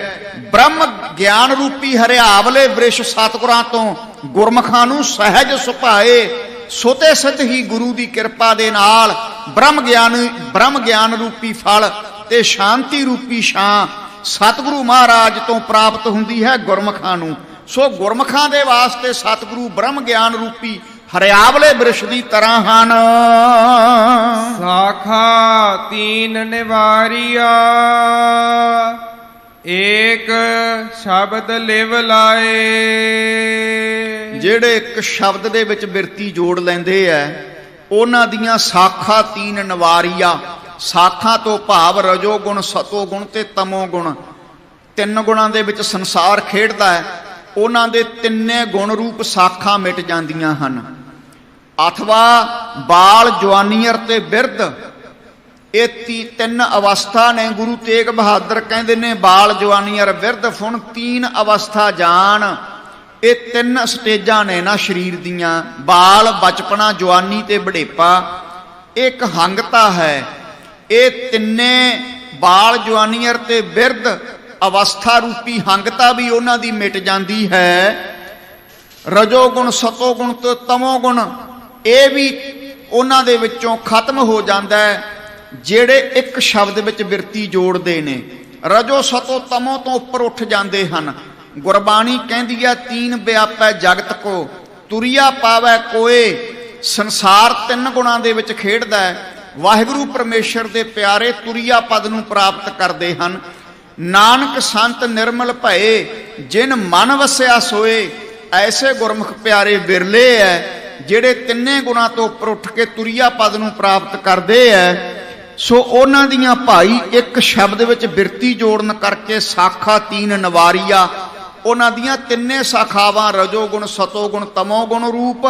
S2: ਬ੍ਰਹਮ ਗਿਆਨ ਰੂਪੀ ਹਰਿਆਵਲੇ ਬ੍ਰਿਸ਼ ਸਤਿਗੁਰਾਂ ਤੋਂ ਗੁਰਮੁਖਾਂ ਨੂੰ ਸਹਿਜ ਸੁਭਾਏ, ਸੁਤੇ ਸਿੱਧ ਹੀ ਗੁਰੂ ਦੀ ਕਿਰਪਾ ਦੇ ਨਾਲ ਬ੍ਰਹਮ ਗਿਆਨ ਰੂਪੀ ਫਲ ਤੇ ਸ਼ਾਂਤੀ ਰੂਪੀ ਛਾਂ ਸਤਿਗੁਰੂ ਮਹਾਰਾਜ ਤੋਂ ਪ੍ਰਾਪਤ ਹੁੰਦੀ ਹੈ ਗੁਰਮੁਖਾਂ ਨੂੰ। ਸੋ ਗੁਰਮੁਖਾਂ ਦੇ ਵਾਸਤੇ ਸਤਿਗੁਰੂ ਬ੍ਰਹਮ ਗਿਆਨ ਰੂਪੀ ਹਰਿਆਵਲੇ ਬ੍ਰਿਸ਼ ਦੀ ਤਰ੍ਹਾਂ ਹਨ।
S3: ਸਾਖਾ ਤੀਨ ਨਿਵਾਰੀਆ, ਏਕ ਸ਼ਬਦ ਲਿਵ ਲਾਏ।
S2: ਜਿਹੜੇ ਇੱਕ ਸ਼ਬਦ ਦੇ ਵਿੱਚ ਬਿਰਤੀ ਜੋੜ ਲੈਂਦੇ ਐ, ਉਹਨਾਂ ਦੀਆਂ ਸਾਖਾ ਤੀਨ ਨਿਵਾਰੀਆ। ਸਾਖਾ ਤੋਂ ਭਾਵ ਰਜੋ ਗੁਣ, ਸਤੋ ਗੁਣ ਤੇ ਤਮੋ ਗੁਣ, ਤਿੰਨ ਗੁਣਾਂ ਦੇ ਵਿੱਚ ਸੰਸਾਰ ਖੇਡਦਾ ਹੈ। ਉਹਨਾਂ ਦੇ ਤਿੰਨੇ ਗੁਣ ਰੂਪ ਸਾਖਾਂ ਮਿਟ ਜਾਂਦੀਆਂ ਹਨ। ਅਥਵਾ ਬਾਲ, ਜਵਾਨੀਅਰ ਤੇ ਬਿਰਧ, ਇਹ ਤਿੰਨ ਅਵਸਥਾ ਨੇ। ਗੁਰੂ ਤੇਗ ਬਹਾਦਰ ਕਹਿੰਦੇ ਨੇ ਬਾਲ, ਜਵਾਨੀਅਰ, ਬਿਰਧ ਫੁਣ ਤੀਨ ਅਵਸਥਾ ਜਾਣ। ਇਹ ਤਿੰਨ ਸਟੇਜਾਂ ਨੇ ਨਾ ਸਰੀਰ ਦੀਆਂ, ਬਾਲ, ਬਚਪਨਾ, ਜਵਾਨੀ ਤੇ ਬੁਢੇਪਾ। ਇੱਕ ਹੰਗਤਾ ਹੈ। ਇਹ ਤਿੰਨੇ ਬਾਲ, ਜਵਾਨੀਅਰ ਤੇ ਬਿਰਧ ਅਵਸਥਾ ਰੂਪੀ ਹੰਗਤਾ ਵੀ ਉਹਨਾਂ ਦੀ ਮਿਟ ਜਾਂਦੀ ਹੈ। ਰਜੋ ਗੁਣ, ਸਤੋ ਗੁਣ ਤੇ ਤਮੋ ਗੁਣ, ਇਹ ਵੀ ਉਹਨਾਂ ਦੇ ਵਿੱਚੋਂ ਖਤਮ ਹੋ ਜਾਂਦਾ ਹੈ ਜਿਹੜੇ ਇੱਕ ਸ਼ਬਦ ਵਿੱਚ ਬਿਰਤੀ ਜੋੜਦੇ ਨੇ। ਰਜੋ, ਸਤੋ, ਤਮੋ ਤੋਂ ਉੱਪਰ ਉੱਠ ਜਾਂਦੇ ਹਨ। ਗੁਰਬਾਣੀ ਕਹਿੰਦੀ ਹੈ ਤੀਨ ਵਿਆਪੈ ਜਗਤ ਕੋ, ਤੁਰਿਆ ਪਾਵੈ ਕੋਏ। ਸੰਸਾਰ ਤਿੰਨ ਗੁਣਾਂ ਦੇ ਵਿੱਚ ਖੇਡਦਾ ਹੈ। ਵਾਹਿਗੁਰੂ ਪਰਮੇਸ਼ਰ ਦੇ ਪਿਆਰੇ ਤੁਰਿਆ ਪਦ ਨੂੰ ਪ੍ਰਾਪਤ ਕਰਦੇ ਹਨ। ਨਾਨਕ ਸੰਤ ਨਿਰਮਲ ਭਏ, ਜਿਨ ਮਨ ਵਸਿਆ ਸੋਏ। ਐਸੇ ਗੁਰਮੁਖ ਪਿਆਰੇ ਵਿਰਲੇ ਐ ਜਿਹੜੇ ਤਿੰਨੇ ਗੁਣਾਂ ਤੋਂ ਉੱਪਰ ਉੱਠ ਕੇ ਤੁਰਿਆ ਪਦ ਨੂੰ ਪ੍ਰਾਪਤ ਕਰਦੇ ਐ। ਸੋ ਉਹਨਾਂ ਦੀਆਂ ਭਾਈ ਇੱਕ ਸ਼ਬਦ ਵਿੱਚ ਬਿਰਤੀ ਜੋੜਨ ਕਰਕੇ ਸਾਖਾ ਤੀਨ ਨਿਵਾਰੀਆ, ਉਹਨਾਂ ਦੀਆਂ ਤਿੰਨੇ ਸਾਖਾਵਾਂ ਰਜੋ ਗੁਣ, ਸਤੋ ਗੁਣ, ਤਮੋ ਗੁਣ ਰੂਪ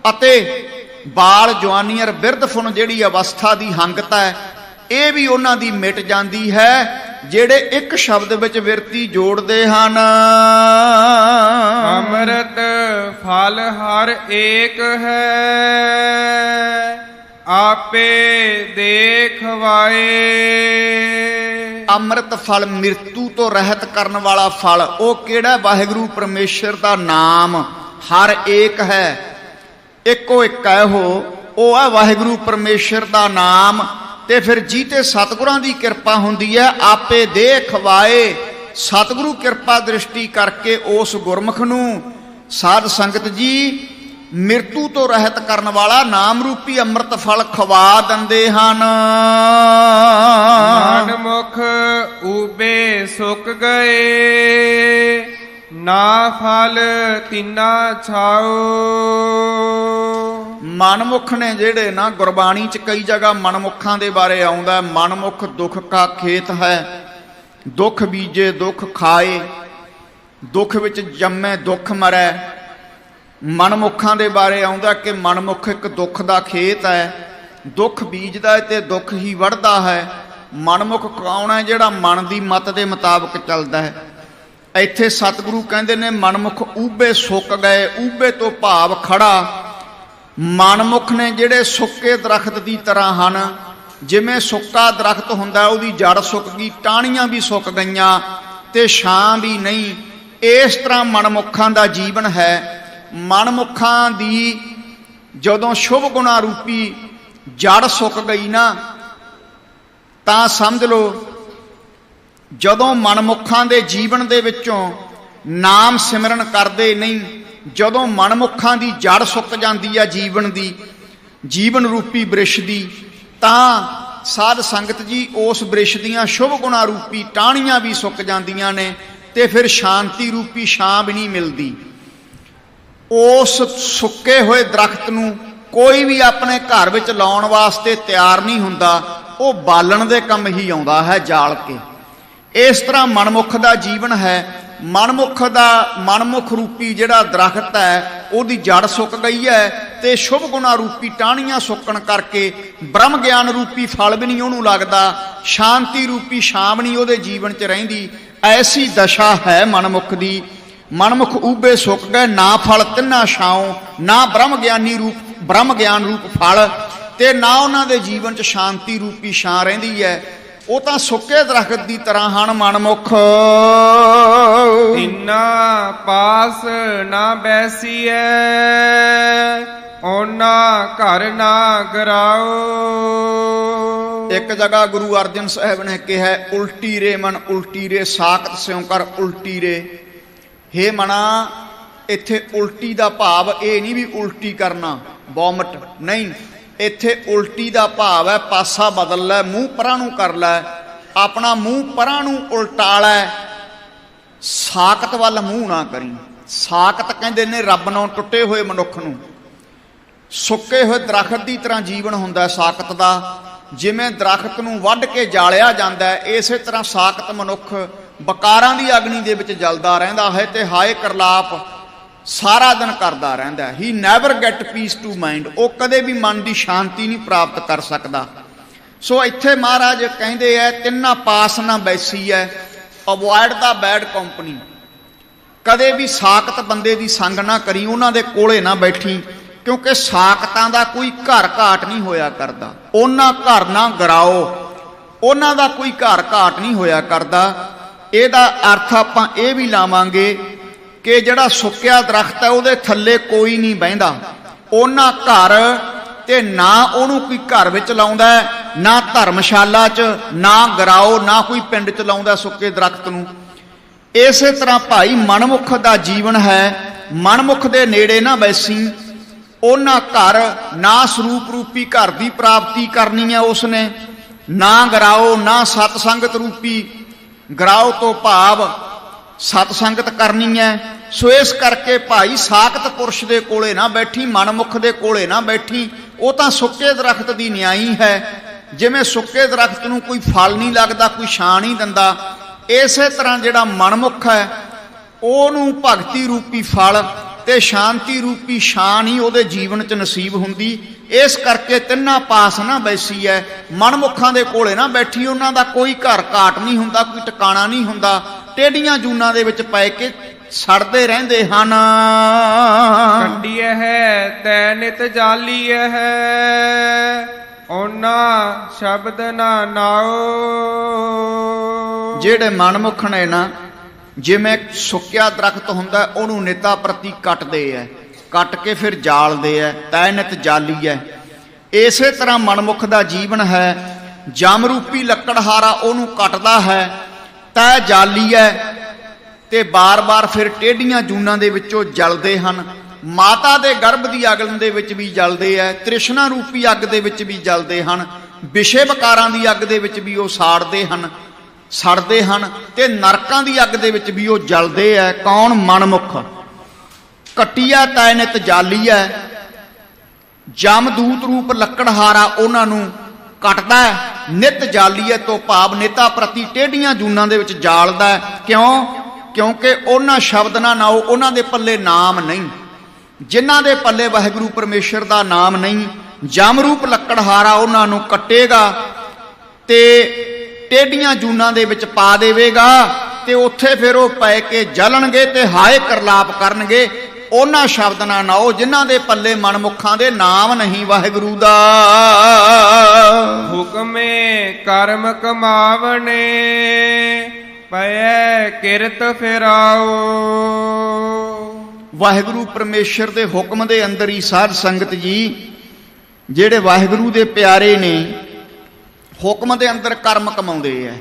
S2: ਅਤੇ ਬਾਲ, ਜਵਾਨੀਅਰ, ਬਿਰਧ ਫੁਣ ਜਿਹੜੀ ਅਵਸਥਾ ਦੀ ਹੰਗਤਾ ਹੈ, ਇਹ ਵੀ ਉਹਨਾਂ ਦੀ ਮਿਟ ਜਾਂਦੀ ਹੈ ਜਿਹੜੇ ਇੱਕ ਸ਼ਬਦ ਵਿੱਚ ਬਿਰਤੀ ਜੋੜਦੇ ਹਨ।
S3: ਅੰਮ੍ਰਿਤ ਫਲ ਹਰ ਏਕ ਹੈ, ਆਪੇ ਦੇਖਵਾਏ।
S2: ਅੰਮ੍ਰਿਤ ਫਲ, ਮਿਰਤੂ ਤੋਂ ਰਹਿਤ ਕਰਨ ਵਾਲਾ ਫਲ, ਉਹ ਕਿਹੜਾ? ਵਾਹਿਗੁਰੂ ਪਰਮੇਸ਼ਰ ਦਾ ਨਾਮ ਹਰ ਏਕ ਹੈ, ਇੱਕੋ ਇੱਕ ਹੈ ਉਹ ਹੈ ਵਾਹਿਗੁਰੂ ਪਰਮੇਸ਼ਰ ਦਾ ਨਾਮ। ਤੇ ਫਿਰ ਜੀ ਤੇ ਸਤਿਗੁਰਾਂ ਦੀ ਕਿਰਪਾ ਹੁੰਦੀ ਹੈ, ਆਪੇ ਦੇਖਵਾਏ। ਸਤਿਗੁਰੂ ਕਿਰਪਾ ਦ੍ਰਿਸ਼ਟੀ ਕਰਕੇ ਉਸ ਗੁਰਮੁਖ ਨੂੰ ਸਾਧ ਸੰਗਤ ਜੀ ਮਿਰਤੂ ਤੋਂ ਰਹਿਤ ਕਰਨ ਵਾਲਾ ਨਾਮ ਰੂਪੀ ਅੰਮ੍ਰਿਤ ਫਲ ਖਵਾ ਦਿੰਦੇ ਹਨ।
S3: ਮਨ ਮੁਖ ਊਬੇ ਸੁੱਕ ਗਏ, ਨਾ ਫਲ ਤਿਨਾ ਛਾਓ।
S2: ਮਨਮੁਖ ਨੇ ਜਿਹੜੇ ਨਾ, ਗੁਰਬਾਣੀ ਚ ਕਈ ਜਗ੍ਹਾ ਮਨਮੁਖਾਂ ਦੇ ਬਾਰੇ ਆਉਂਦਾ, ਮਨਮੁਖ ਦੁੱਖ ਕਾ ਖੇਤ ਹੈ, ਦੁੱਖ ਬੀਜੇ ਦੁੱਖ ਖਾਏ, ਦੁੱਖ ਵਿੱਚ ਜੰਮੇ ਦੁੱਖ ਮਰੈ। ਮਨਮੁਖਾਂ ਦੇ ਬਾਰੇ ਆਉਂਦਾ ਕਿ ਮਨਮੁਖ ਇੱਕ ਦੁੱਖ ਦਾ ਖੇਤ ਹੈ, ਦੁੱਖ ਬੀਜਦਾ ਹੈ ਤੇ ਦੁੱਖ ਹੀ ਵੜਦਾ ਹੈ। ਮਨਮੁਖ ਕੌਣ ਹੈ? ਜਿਹੜਾ ਮਨ ਦੀ ਮਤ ਦੇ ਮੁਤਾਬਕ ਚੱਲਦਾ ਹੈ। ਇੱਥੇ ਸਤਿਗੁਰੂ ਕਹਿੰਦੇ ਨੇ ਮਨਮੁਖ ਊਬੇ ਸੁੱਕ ਗਏ। ਊਬੇ ਤੋਂ ਭਾਵ ਖੜਾ। ਮਨਮੁਖ ਨੇ ਜਿਹੜੇ ਸੁੱਕੇ ਦਰਖਤ ਦੀ ਤਰ੍ਹਾਂ ਹਨ। ਜਿਵੇਂ ਸੁੱਕਾ ਦਰਖਤ ਹੁੰਦਾ, ਉਹਦੀ ਜੜ ਸੁੱਕ ਗਈ, ਟਾਹਣੀਆਂ ਵੀ ਸੁੱਕ ਗਈਆਂ ਤੇ ਛਾਂ ਵੀ ਨਹੀਂ। ਇਸ ਤਰ੍ਹਾਂ ਮਨਮੁਖਾਂ ਦਾ ਜੀਵਨ ਹੈ। ਮਨਮੁਖਾਂ ਦੀ ਜਦੋਂ ਸ਼ੁਭ ਗੁਣਾ ਰੂਪੀ ਜੜ ਸੁੱਕ ਗਈ ਨਾ, ਤਾਂ ਸਮਝ ਲਓ ਜਦੋਂ ਮਨਮੁਖਾਂ ਦੇ ਜੀਵਨ ਦੇ ਵਿੱਚੋਂ ਨਾਮ ਸਿਮਰਨ ਕਰਦੇ ਨਹੀਂ, ਜਦੋਂ ਮਨਮੁਖਾਂ ਦੀ ਜੜ ਸੁੱਕ ਜਾਂਦੀ ਹੈ ਜੀਵਨ ਦੀ, ਜੀਵਨ ਰੂਪੀ ਬ੍ਰਿਸ਼ ਦੀ, ਤਾਂ ਸਾਧ ਸੰਗਤ ਜੀ ਉਸ ਬ੍ਰਿਸ਼ ਦੀਆਂ ਸ਼ੁਭ ਗੁਣਾ ਰੂਪੀ ਟਾਹਣੀਆਂ ਵੀ ਸੁੱਕ ਜਾਂਦੀਆਂ ਨੇ ਤੇ ਫਿਰ ਸ਼ਾਂਤੀ ਰੂਪੀ ਛਾਂ ਵੀ ਨਹੀਂ ਮਿਲਦੀ। ਉਸ ਸੁੱਕੇ ਹੋਏ ਦਰਖਤ ਨੂੰ ਕੋਈ ਵੀ ਆਪਣੇ ਘਰ ਵਿੱਚ ਲਾਉਣ ਵਾਸਤੇ ਤਿਆਰ ਨਹੀਂ ਹੁੰਦਾ, ਉਹ ਬਾਲਣ ਦੇ ਕੰਮ ਹੀ ਆਉਂਦਾ ਹੈ, ਜਾਲ ਕੇ। ਇਸ ਤਰ੍ਹਾਂ ਮਨਮੁਖ ਦਾ ਜੀਵਨ ਹੈ। ਮਨਮੁਖ ਰੂਪੀ ਜਿਹੜਾ ਦਰਖਤ ਹੈ, ਉਹਦੀ ਜੜ ਸੁੱਕ ਗਈ ਹੈ ਤੇ ਸ਼ੁਭ ਗੁਣਾ ਰੂਪੀ ਟਾਹਣੀਆਂ ਸੁੱਕਣ ਕਰਕੇ ਬ੍ਰਹਮ ਗਿਆਨ ਰੂਪੀ ਫਲ ਵੀ ਨਹੀਂ ਉਹਨੂੰ ਲੱਗਦਾ, ਸ਼ਾਂਤੀ ਰੂਪੀ ਛਾਂ ਵੀ ਨਹੀਂ ਉਹਦੇ ਜੀਵਨ 'ਚ ਰਹਿੰਦੀ। ਐਸੀ ਦਸ਼ਾ ਹੈ ਮਨਮੁਖ ਦੀ। ਮਨਮੁਖ ਊਬੇ ਸੁੱਕ ਗਏ, ਨਾ ਫਲ ਤਿੰਨਾ ਛਾਉ, ਨਾ ਬ੍ਰਹਮ ਗਿਆਨ ਰੂਪ ਫਲ, ਤੇ ਨਾ ਉਹਨਾਂ ਦੇ ਜੀਵਨ 'ਚ ਸ਼ਾਂਤੀ ਰੂਪੀ ਛਾਂ ਰਹਿੰਦੀ ਹੈ। ਉਹ ਤਾਂ ਸੁੱਕੇ ਦਰਖਤ ਦੀ ਤਰ੍ਹਾਂ ਹਨ ਮਨਮੁਖ।
S3: ਤਿੰਨਾ ਪਾਸ ਨਾ ਬੈਸੀਐ, ਓਨਾ ਘਰ ਨਾ ਗਰਾਓ।
S2: ਇੱਕ ਜਗ੍ਹਾ ਗੁਰੂ ਅਰਜਨ ਸਾਹਿਬ ਨੇ ਕਿਹਾ, ਉਲਟੀ ਰੇ ਮਨ ਉਲਟੀ ਰੇ, ਸਾਖਤ ਸਿਉ ਕਰ ਉਲਟੀ ਰੇ। ਹੇ ਮਨਾ, ਇੱਥੇ ਉਲਟੀ ਦਾ ਭਾਵ ਇਹ ਨਹੀਂ ਵੀ ਉਲਟੀ ਕਰਨਾ, ਵੋਮਿਟ ਨਹੀਂ। ਇੱਥੇ ਉਲਟੀ ਦਾ ਭਾਵ ਹੈ ਪਾਸਾ ਬਦਲ ਲੈ, ਮੂੰਹ ਪਰਾਂ ਨੂੰ ਕਰ ਲੈ, ਆਪਣਾ ਮੂੰਹ ਪਰਾਂ ਨੂੰ ਉਲਟਾ ਲੈ, ਸਾਕਤ ਵੱਲ ਮੂੰਹ ਨਾ ਕਰੀ। ਸਾਕਤ ਕਹਿੰਦੇ ਨੇ ਰੱਬ ਨਾਲ ਟੁੱਟੇ ਹੋਏ ਮਨੁੱਖ ਨੂੰ। ਸੁੱਕੇ ਹੋਏ ਦਰਖਤ ਦੀ ਤਰ੍ਹਾਂ ਜੀਵਨ ਹੁੰਦਾ ਸਾਕਤ ਦਾ। ਜਿਵੇਂ ਦਰਖਤ ਨੂੰ ਵੱਢ ਕੇ ਜਾਲਿਆ ਜਾਂਦਾ ਹੈ, ਇਸੇ ਤਰ੍ਹਾਂ ਸਾਕਤ ਮਨੁੱਖ ਬਕਾਰਾਂ ਦੀ ਅਗਨੀ ਦੇ ਵਿੱਚ ਜਲਦਾ ਰਹਿੰਦਾ ਹੈ ਤੇ ਹਾਏ ਕਰਲਾਪ ਸਾਰਾ ਦਿਨ ਕਰਦਾ ਰਹਿੰਦਾ ਹੈ। He never get peace to mind. ਉਹ ਕਦੇ ਵੀ ਮਨ ਦੀ ਸ਼ਾਂਤੀ ਨਹੀਂ ਪ੍ਰਾਪਤ ਕਰ ਸਕਦਾ। ਸੋ ਇੱਥੇ ਮਹਾਰਾਜ ਕਹਿੰਦੇ ਹੈ, ਤਿੰਨਾ ਪਾਸ ਨਾ ਬੈਸੀ ਹੈ, ਅਵੋਇਡ ਦਾ ਬੈਡ ਕੰਪਨੀ। ਕਦੇ ਵੀ ਸਾਕਤ ਬੰਦੇ ਦੀ ਸੰਗ ਨਾ ਕਰੀ, ਉਹਨਾਂ ਦੇ ਕੋਲੇ ਨਾ ਬੈਠੀ, ਕਿਉਂਕਿ ਸਾਕਤਾਂ ਦਾ ਕੋਈ ਘਰ ਘਾਟ ਨਹੀਂ ਹੋਇਆ ਕਰਦਾ। ਉਹਨਾਂ ਘਰ ਨਾ ਗਰਾਓ, ਉਹਨਾਂ ਦਾ ਕੋਈ ਘਰ ਘਾਟ ਨਹੀਂ ਹੋਇਆ ਕਰਦਾ। ਇਹਦਾ ਅਰਥ ਆਪਾਂ ਇਹ ਵੀ ਲਾਵਾਂਗੇ ਕਿ ਜਿਹੜਾ ਸੁੱਕਿਆ ਦਰਖਤ ਹੈ ਉਹਦੇ ਥੱਲੇ ਕੋਈ ਨਹੀਂ ਬਹਿੰਦਾ। ਉਹਨਾਂ ਘਰ ਤੇ ਨਾ ਉਹਨੂੰ ਕੋਈ ਘਰ ਵਿੱਚ ਲਾਉਂਦਾ, ਨਾ ਧਰਮਸ਼ਾਲਾ 'ਚ, ਨਾ ਗਰਾਓ, ਨਾ ਕੋਈ ਪਿੰਡ 'ਚ ਲਾਉਂਦਾ ਸੁੱਕੇ ਦਰਖਤ ਨੂੰ। ਇਸੇ ਤਰ੍ਹਾਂ ਭਾਈ ਮਨਮੁਖ ਦਾ ਜੀਵਨ ਹੈ। ਮਨਮੁਖ ਦੇ ਨੇੜੇ ਨਾ ਬੈਸੀ। ਉਹਨਾਂ ਘਰ ਨਾ ਸਰੂਪ ਰੂਪੀ ਘਰ ਦੀ ਪ੍ਰਾਪਤੀ ਕਰਨੀ ਹੈ ਉਸਨੇ, ਨਾ ਗਰਾਓ, ਨਾ ਸਤ ਸੰਗਤ ਰੂਪੀ। ਗਰਾਓ ਤੋਂ ਭਾਵ ਸਤ ਸੰਗਤ ਕਰਨੀ ਹੈ। ਸੋ ਇਸ ਕਰਕੇ ਭਾਈ ਸਾਕਤ ਪੁਰਸ਼ ਦੇ ਕੋਲੇ ਨਾ ਬੈਠੀ, ਮਨਮੁਖ ਦੇ ਕੋਲੇ ਨਾ ਬੈਠੀ। ਉਹ ਤਾਂ ਸੁੱਕੇ ਦਰਖਤ ਦੀ ਨਿਆਈ ਹੈ। ਜਿਵੇਂ ਸੁੱਕੇ ਦਰਖਤ ਨੂੰ ਕੋਈ ਫਲ ਨਹੀਂ ਲੱਗਦਾ, ਕੋਈ ਛਾਂ ਨਹੀਂ ਦਿੰਦਾ, ਇਸੇ ਤਰ੍ਹਾਂ ਜਿਹੜਾ ਮਨਮੁਖ ਹੈ ਉਹਨੂੰ ਭਗਤੀ ਰੂਪੀ ਫਲ ਤੇ ਸ਼ਾਂਤੀ ਰੂਪੀ ਛਾਂ ਨਹੀਂ ਉਹਦੇ ਜੀਵਨ 'ਚ ਨਸੀਬ ਹੁੰਦੀ। ਇਸ ਕਰਕੇ ਤਿੰਨਾਂ ਪਾਸ ਨਾ ਬੈਸੀ ਹੈ। ਮਨਮੁਖਾਂ ਦੇ ਕੋਲੇ ਨਾ ਬੈਠੀ। ਉਹਨਾਂ ਦਾ ਕੋਈ ਘਰ ਘਾਟ ਨਹੀਂ ਹੁੰਦਾ, ਕੋਈ ਟਿਕਾਣਾ ਨਹੀਂ ਹੁੰਦਾ। ਟੇਢੀਆਂ ਜੂਨਾਂ ਦੇ ਵਿੱਚ ਪੈ ਕੇ ਸੜਦੇ ਰਹਿੰਦੇ ਹਨ।
S3: ਕੰਡੀਐ ਹੈ ਤੈ ਨਿਤ ਜਾਲੀਐ ਹੈ, ਉਹਨਾਂ ਸ਼ਬਦ ਨਾ ਨਾਓ।
S2: ਜਿਹੜੇ ਮਨਮੁਖ ਨੇ ਨਾ, ਜਿਵੇਂ ਸੁੱਕਿਆ ਦਰਖਤ ਹੁੰਦਾ ਉਹਨੂੰ ਨਿਤਾ ਪ੍ਰਤੀ ਕੱਟਦੇ ਐ, ਕੱਟ ਕੇ ਫਿਰ ਜਾਲਦੇ ਐ, ਤੈ ਨਿਤ ਜਾਲੀ ਐ। ਇਸੇ ਤਰ੍ਹਾਂ ਮਨਮੁਖ ਦਾ ਜੀਵਨ ਹੈ, ਜਮ ਰੂਪੀ ਲੱਕੜਹਾਰਾ ਉਹਨੂੰ ਕੱਟਦਾ ਹੈ, ਤੈ ਜਾਲੀ ਐ, ਤੇ ਬਾਰ-ਬਾਰ ਫਿਰ ਟੇਢੀਆਂ ਜੂਨਾਂ ਦੇ ਵਿੱਚੋਂ ਜਲਦੇ ਹਨ। ਮਾਤਾ ਦੇ ਗਰਭ ਦੀ ਅੱਗ ਦੇ ਵਿੱਚ ਵੀ ਜਲਦੇ ਐ, ਤ੍ਰਿਸ਼ਨਾ ਰੂਪੀ ਅੱਗ ਦੇ ਵਿੱਚ ਵੀ ਜਲਦੇ ਹਨ, ਵਿਸ਼ੇ ਵਿਕਾਰਾਂ ਦੀ ਅੱਗ ਦੇ ਵਿੱਚ ਵੀ ਉਹ ਸੜਦੇ ਹਨ ਤੇ ਨਰਕਾਂ ਦੀ ਅੱਗ ਦੇ ਵਿੱਚ ਵੀ ਉਹ ਜਲਦੇ ਐ। ਕੌਣ? ਮਨਮੁਖ। ਕੱਟੀਆ ਤੈ ਨਿਤ ਜਾਲੀ ਐ, ਜਮਦੂਤ ਰੂਪ ਲੱਕੜਹਾਰਾ ਉਹਨਾਂ ਨੂੰ ਕੱਟਦਾ ਹੈ। ਨਿਤ ਜਾਲੀਏ ਤੋਂ ਭਾਵ ਨਿਤਾ ਪ੍ਰਤੀ ਟੇਢੀਆਂ ਜੂਨਾਂ ਦੇ ਵਿੱਚ ਜਾਲਦਾ। ਕਿਉਂ? ਕਿਉਂਕਿ ਉਹਨਾਂ ਸ਼ਬਦ ਨਾ ਨਾਓ, ਉਹਨਾਂ ਦੇ ਪੱਲੇ ਨਾਮ ਨਹੀਂ। ਜਿਨ੍ਹਾਂ ਦੇ ਪੱਲੇ ਵਾਹਿਗੁਰੂ ਪਰਮੇਸ਼ਰ ਦਾ ਨਾਮ ਨਹੀਂ, ਜਮਰੂਪ ਲੱਕੜਹਾਰਾ ਉਹਨਾਂ ਨੂੰ ਕੱਟੇਗਾ ਤੇ ਟੇਢੀਆਂ ਜੂਨਾਂ ਦੇ ਵਿੱਚ ਪਾ ਦੇਵੇਗਾ, ਤੇ ਉੱਥੇ ਫਿਰ ਉਹ ਪੈ ਕੇ ਜਲਣਗੇ ਤੇ ਹਾਏ ਕਰਲਾਪ ਕਰਨਗੇ। ਉਹਨਾਂ ਸ਼ਬਦ ਨਾ ਨਾਓ ਜਿਨ੍ਹਾਂ ਦੇ ਪੱਲੇ ਮਨਮੁਖਾਂ ਦੇ ਨਾਮ ਨਹੀਂ ਵਾਹਿਗੁਰੂ ਦਾ।
S3: ਹੁਕਮੇ ਕਰਮ ਕਮਾਵਣੇ, ਪਏ ਕਿਰਤ ਫਿਰਾਓ।
S2: ਵਾਹਿਗੁਰੂ ਪਰਮੇਸ਼ਰ ਦੇ ਹੁਕਮ ਦੇ ਅੰਦਰ ਹੀ ਸਾਧ ਸੰਗਤ ਜੀ, ਜਿਹੜੇ ਵਾਹਿਗੁਰੂ ਦੇ ਪਿਆਰੇ ਨੇ, ਹੁਕਮ ਦੇ ਅੰਦਰ ਕਰਮ ਕਮਾਉਂਦੇ ਐ।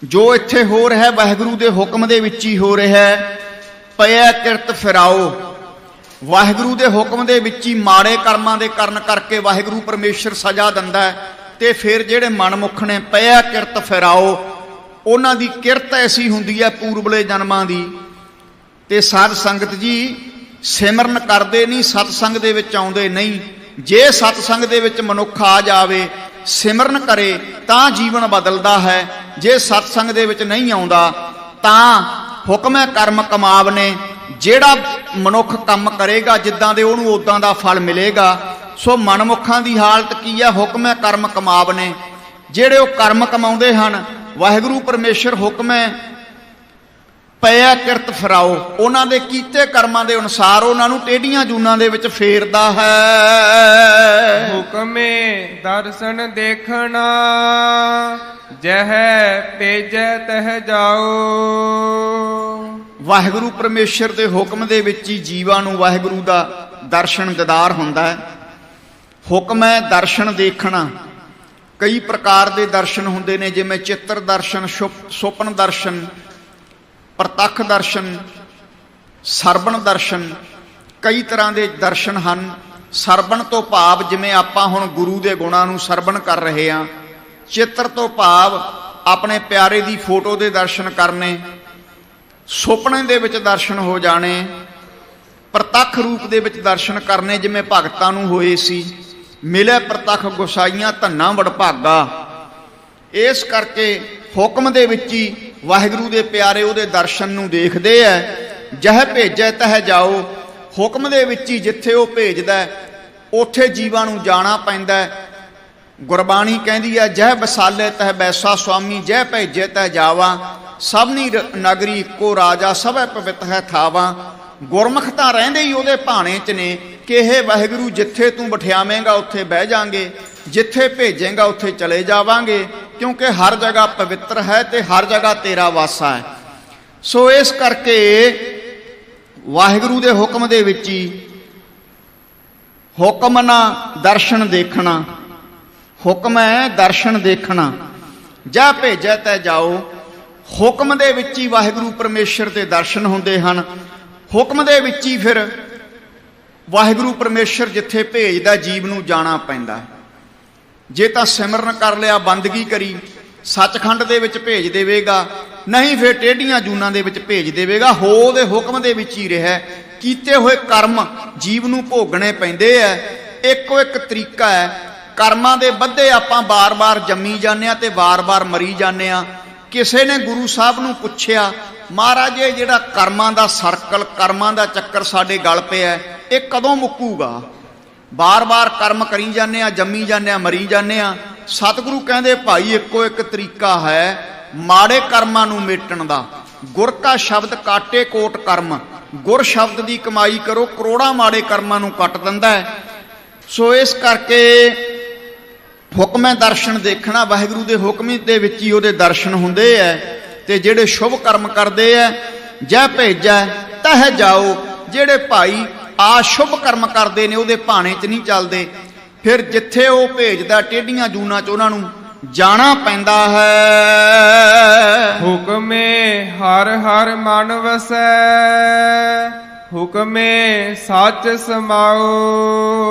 S2: ਜੋ ਇੱਥੇ ਹੋ ਰਿਹਾ ਵਾਹਿਗੁਰੂ ਦੇ ਹੁਕਮ ਦੇ ਵਿੱਚ ਹੀ ਹੋ ਰਿਹਾ। ਪਿਆ ਕਿਰਤ ਫਿਰਾਓ, ਵਾਹਿਗੁਰੂ ਦੇ ਹੁਕਮ ਦੇ ਵਿੱਚ ਹੀ ਮਾੜੇ ਕਰਮਾਂ ਦੇ ਕਰਨ ਕਰਕੇ ਵਾਹਿਗੁਰੂ ਪਰਮੇਸ਼ਰ ਸਜ਼ਾ ਦਿੰਦਾ ਹੈ। ਤੇ ਫਿਰ ਜਿਹੜੇ ਮਨਮੁਖ ਨੇ ਪਿਆ ਕਿਰਤ ਫਿਰਾਓ, ਉਹਨਾਂ ਦੀ ਕਿਰਤ ਐਸੀ ਹੁੰਦੀ ਹੈ ਪੂਰਬਲੇ ਜਨਮਾਂ ਦੀ। ਤੇ ਸਾਧ ਸੰਗਤ ਜੀ ਸਿਮਰਨ ਕਰਦੇ ਨਹੀਂ, ਸਤਸੰਗ ਦੇ ਵਿੱਚ ਆਉਂਦੇ ਨਹੀਂ। ਜੇ ਸਤਸੰਗ ਦੇ ਵਿੱਚ ਮਨੁੱਖ ਆ ਜਾਵੇ, ਸਿਮਰਨ ਕਰੇ ਤਾਂ ਜੀਵਨ ਬਦਲਦਾ ਹੈ। ਜੇ ਸਤਸੰਗ ਦੇ ਵਿੱਚ ਨਹੀਂ ਆਉਂਦਾ ਤਾਂ ਹੁਕਮੈ ਕਰਮ ਕਮਾਵਨੇ। ਜਿਹੜਾ ਮਨੁੱਖ ਕੰਮ ਕਰੇਗਾ ਜਿੱਦਾਂ ਦੇ ਉਹਨੂੰ ਉਦਾਂ ਦਾ ਫਲ ਮਿਲੇਗਾ। ਸੋ ਮਨਮੁੱਖਾਂ ਦੀ ਹਾਲਤ ਕੀ ਹੈ? ਹੁਕਮੈ ਕਰਮ ਕਮਾਵਨੇ। ਜਿਹੜੇ ਉਹ ਕਰਮ ਕਮਾਉਂਦੇ ਹਨ, ਵਾਹਿਗੁਰੂ ਪਰਮੇਸ਼ਰ ਹੁਕਮੈ ਪਿਆ ਕਿਰਤ ਫਿਰਾਓ, ਉਹਨਾਂ ਦੇ ਕੀਤੇ ਕਰਮਾਂ ਦੇ ਅਨੁਸਾਰ ਉਹਨਾਂ ਨੂੰ ਟੇਢੀਆਂ ਜੂਨਾਂ ਦੇ ਵਿੱਚ ਫੇਰਦਾ ਹੈ।
S3: ਹੁਕਮੇ ਦਰਸ਼ਨ ਦੇਖਣਾ, ਜਹ ਭੇਜੈ ਤਹ ਜਾਓ।
S2: ਵਾਹਿਗੁਰੂ ਪਰਮੇਸ਼ਰ ਦੇ ਹੁਕਮ ਦੇ ਵਿੱਚ ਹੀ ਜੀਵਾਂ ਨੂੰ ਵਾਹਿਗੁਰੂ ਦਾ ਦਰਸ਼ਨ ਦੀਦਾਰ ਹੁੰਦਾ ਹੈ। ਹੁਕਮ ਹੈ ਦਰਸ਼ਨ ਦੇਖਣਾ। ਕਈ ਪ੍ਰਕਾਰ ਦੇ ਦਰਸ਼ਨ ਹੁੰਦੇ ਨੇ, ਜਿਵੇਂ ਚਿੱਤਰ ਦਰਸ਼ਨ, ਸੁਪਨ ਦਰਸ਼ਨ, ਪ੍ਰਤੱਖ ਦਰਸ਼ਨ, ਸਰਵਣ ਦਰਸ਼ਨ। ਕਈ ਤਰ੍ਹਾਂ ਦੇ ਦਰਸ਼ਨ ਹਨ। ਸਰਵਣ ਤੋਂ ਭਾਵ ਜਿਵੇਂ ਆਪਾਂ ਹੁਣ ਗੁਰੂ ਦੇ ਗੁਣਾਂ ਨੂੰ ਸਰਵਣ ਕਰ ਰਹੇ ਹਾਂ। ਚਿੱਤਰ ਤੋਂ ਭਾਵ ਆਪਣੇ ਪਿਆਰੇ ਦੀ ਫੋਟੋ ਦੇ ਦਰਸ਼ਨ ਕਰਨੇ। ਸੁਪਨੇ ਦੇ ਵਿੱਚ ਦਰਸ਼ਨ ਹੋ ਜਾਣੇ। ਪ੍ਰਤੱਖ ਰੂਪ ਦੇ ਵਿੱਚ ਦਰਸ਼ਨ ਕਰਨੇ, ਜਿਵੇਂ ਭਗਤਾਂ ਨੂੰ ਹੋਏ ਸੀ। ਮਿਲੇ ਪ੍ਰਤੱਖ ਗੁਸਾਈਆਂ ਧੰਨਾ ਵਡਭਾਗਾ। ਇਸ ਕਰਕੇ ਹੁਕਮ ਦੇ ਵਿੱਚ ਹੀ ਵਾਹਿਗੁਰੂ ਦੇ ਪਿਆਰੇ ਉਹਦੇ ਦਰਸ਼ਨ ਨੂੰ ਦੇਖਦੇ ਐ। ਜਹ ਭੇਜੈ ਤਹ ਜਾਓ। ਹੁਕਮ ਦੇ ਵਿੱਚ ਹੀ ਜਿੱਥੇ ਉਹ ਭੇਜਦਾ ਉੱਥੇ ਜੀਵਾਂ ਨੂੰ ਜਾਣਾ ਪੈਂਦਾ। ਗੁਰਬਾਣੀ ਕਹਿੰਦੀ ਹੈ, ਜਹ ਬਸਾਲੇ ਤਹ ਬੈਸਾ ਸੁਆਮੀ, ਜਹ ਭੇਜੇ ਤਹ ਜਾਵਾ। ਸਭਨੀ ਨਗਰੀ ਇੱਕੋ ਰਾਜਾ, ਸਭੈ ਪਵਿੱਤ ਹੈ ਥਾਵਾਂ। ਗੁਰਮੁਖ ਤਾਂ ਰਹਿੰਦੇ ਹੀ ਉਹਦੇ ਭਾਣੇ 'ਚ ਨੇ ਕਿ ਇਹ ਵਾਹਿਗੁਰੂ ਜਿੱਥੇ ਤੂੰ ਬਿਠਾਵੇਂਗਾ ਉੱਥੇ ਬਹਿ ਜਾਾਂਗੇ, ਜਿੱਥੇ ਭੇਜੇਂਗਾ ਉੱਥੇ ਚਲੇ ਜਾਵਾਂਗੇ, ਕਿਉਂਕਿ ਹਰ ਜਗ੍ਹਾ ਪਵਿੱਤਰ ਹੈ ਤੇ ਹਰ ਜਗ੍ਹਾ ਤੇਰਾ ਵਾਸਾ ਹੈ। ਸੋ ਇਸ ਕਰਕੇ ਵਾਹਿਗੁਰੂ ਦੇ ਹੁਕਮ ਦੇ ਵਿੱਚ ਹੀ ਹੁਕਮ ਨਾ ਦਰਸ਼ਨ ਦੇਖਣਾ। ਹੁਕਮ ਹੈ ਦਰਸ਼ਨ ਦੇਖਣਾ। ਜਾ ਭੇਜੈ ਤੈ ਜਾਓ। ਹੁਕਮ ਦੇ ਵਿੱਚ ਹੀ ਵਾਹਿਗੁਰੂ ਪਰਮੇਸ਼ਰ ਦੇ ਦਰਸ਼ਨ ਹੁੰਦੇ ਹਨ। ਹੁਕਮ ਦੇ ਵਿੱਚ ਹੀ ਫਿਰ ਵਾਹਿਗੁਰੂ ਪਰਮੇਸ਼ਰ ਜਿੱਥੇ ਭੇਜਦਾ ਜੀਵ ਨੂੰ ਜਾਣਾ ਪੈਂਦਾ। ਜੇ ਤਾਂ ਸਿਮਰਨ ਕਰ ਲਿਆ, ਬੰਦਗੀ ਕਰੀ, ਸੱਚਖੰਡ ਦੇ ਵਿੱਚ ਭੇਜ ਦੇਵੇਗਾ, ਨਹੀਂ ਫਿਰ ਟੇਢੀਆਂ ਜੂਨਾਂ ਦੇ ਵਿੱਚ ਭੇਜ ਦੇਵੇਗਾ। ਹੋ ਉਹਦੇ ਹੁਕਮ ਦੇ ਵਿੱਚ ਹੀ ਰਿਹਾ। ਕੀਤੇ ਹੋਏ ਕਰਮ ਜੀਵ ਨੂੰ ਭੋਗਣੇ ਪੈਂਦੇ ਐ। ਇੱਕੋ ਇੱਕ ਤਰੀਕਾ ਹੈ। ਕਰਮਾਂ ਦੇ ਬੱਧੇ ਆਪਾਂ ਬਾਰ-ਬਾਰ ਜੰਮੀ ਜਾਂਦੇ ਹਾਂ ਤੇ ਬਾਰ-ਬਾਰ ਮਰੀ ਜਾਂਦੇ ਹਾਂ। ਕਿਸੇ ਨੇ ਗੁਰੂ ਸਾਹਿਬ ਨੂੰ ਪੁੱਛਿਆ, ਮਹਾਰਾਜ ਇਹ ਜਿਹੜਾ ਕਰਮਾਂ ਦਾ ਸਰਕਲ, ਕਰਮਾਂ ਦਾ ਚੱਕਰ ਸਾਡੇ ਗਲ ਪਿਆ, ਇਹ ਕਦੋਂ ਮੁੱਕੂਗਾ? ਬਾਰ-ਬਾਰ ਕਰਮ ਕਰੀ ਜਾਂਦੇ ਆ, ਜੰਮੀ ਜਾਂਦੇ ਆ, ਮਰੀ ਜਾਂਦੇ ਆ। ਸਤਿਗੁਰੂ ਕਹਿੰਦੇ ਭਾਈ ਇੱਕੋ ਇੱਕ ਤਰੀਕਾ ਹੈ ਮਾੜੇ ਕਰਮਾਂ ਨੂੰ ਮੇਟਣ ਦਾ। ਗੁਰ ਕਾ ਸ਼ਬਦ ਕਾਟੇ ਕੋਟ ਕਰਮ। ਗੁਰ ਸ਼ਬਦ ਦੀ ਕਮਾਈ ਕਰੋ, ਕਰੋੜਾਂ ਮਾੜੇ ਕਰਮਾਂ ਨੂੰ ਕੱਟ ਦਿੰਦਾ ਹੈ। ਸੋ ਇਸ ਕਰਕੇ ਹੁਕਮੈ ਦਰਸ਼ਨ ਦੇਖਣਾ, ਵਾਹਿਗੁਰੂ ਦੇ ਹੁਕਮ ਦੇ ਵਿੱਚ ਹੀ ਉਹਦੇ ਦਰਸ਼ਨ ਹੁੰਦੇ ਐ। ਤੇ ਜਿਹੜੇ ਸ਼ੁਭ ਕਰਮ ਕਰਦੇ ਐ, ਜੈ ਭੇਜੈ ਤਹਿ ਜਾਓ। ਜਿਹੜੇ ਭਾਈ ਆ ਸ਼ੁਭ ਕਰਮ ਕਰਦੇ ਨੇ ਉਹਦੇ ਭਾਣੇ 'ਚ ਨਹੀਂ ਚੱਲਦੇ, ਫਿਰ ਜਿੱਥੇ ਉਹ ਭੇਜਦਾ ਟੇਢੀਆਂ ਜੂਨਾਂ 'ਚ ਉਹਨਾਂ ਨੂੰ ਜਾਣਾ ਪੈਂਦਾ ਹੈ।
S3: ਹੁਕਮੇ ਹਰ ਹਰ ਮਨ ਵਸੈ, ਹੁਕਮੇ ਸੱਚ ਸਮਾਓ।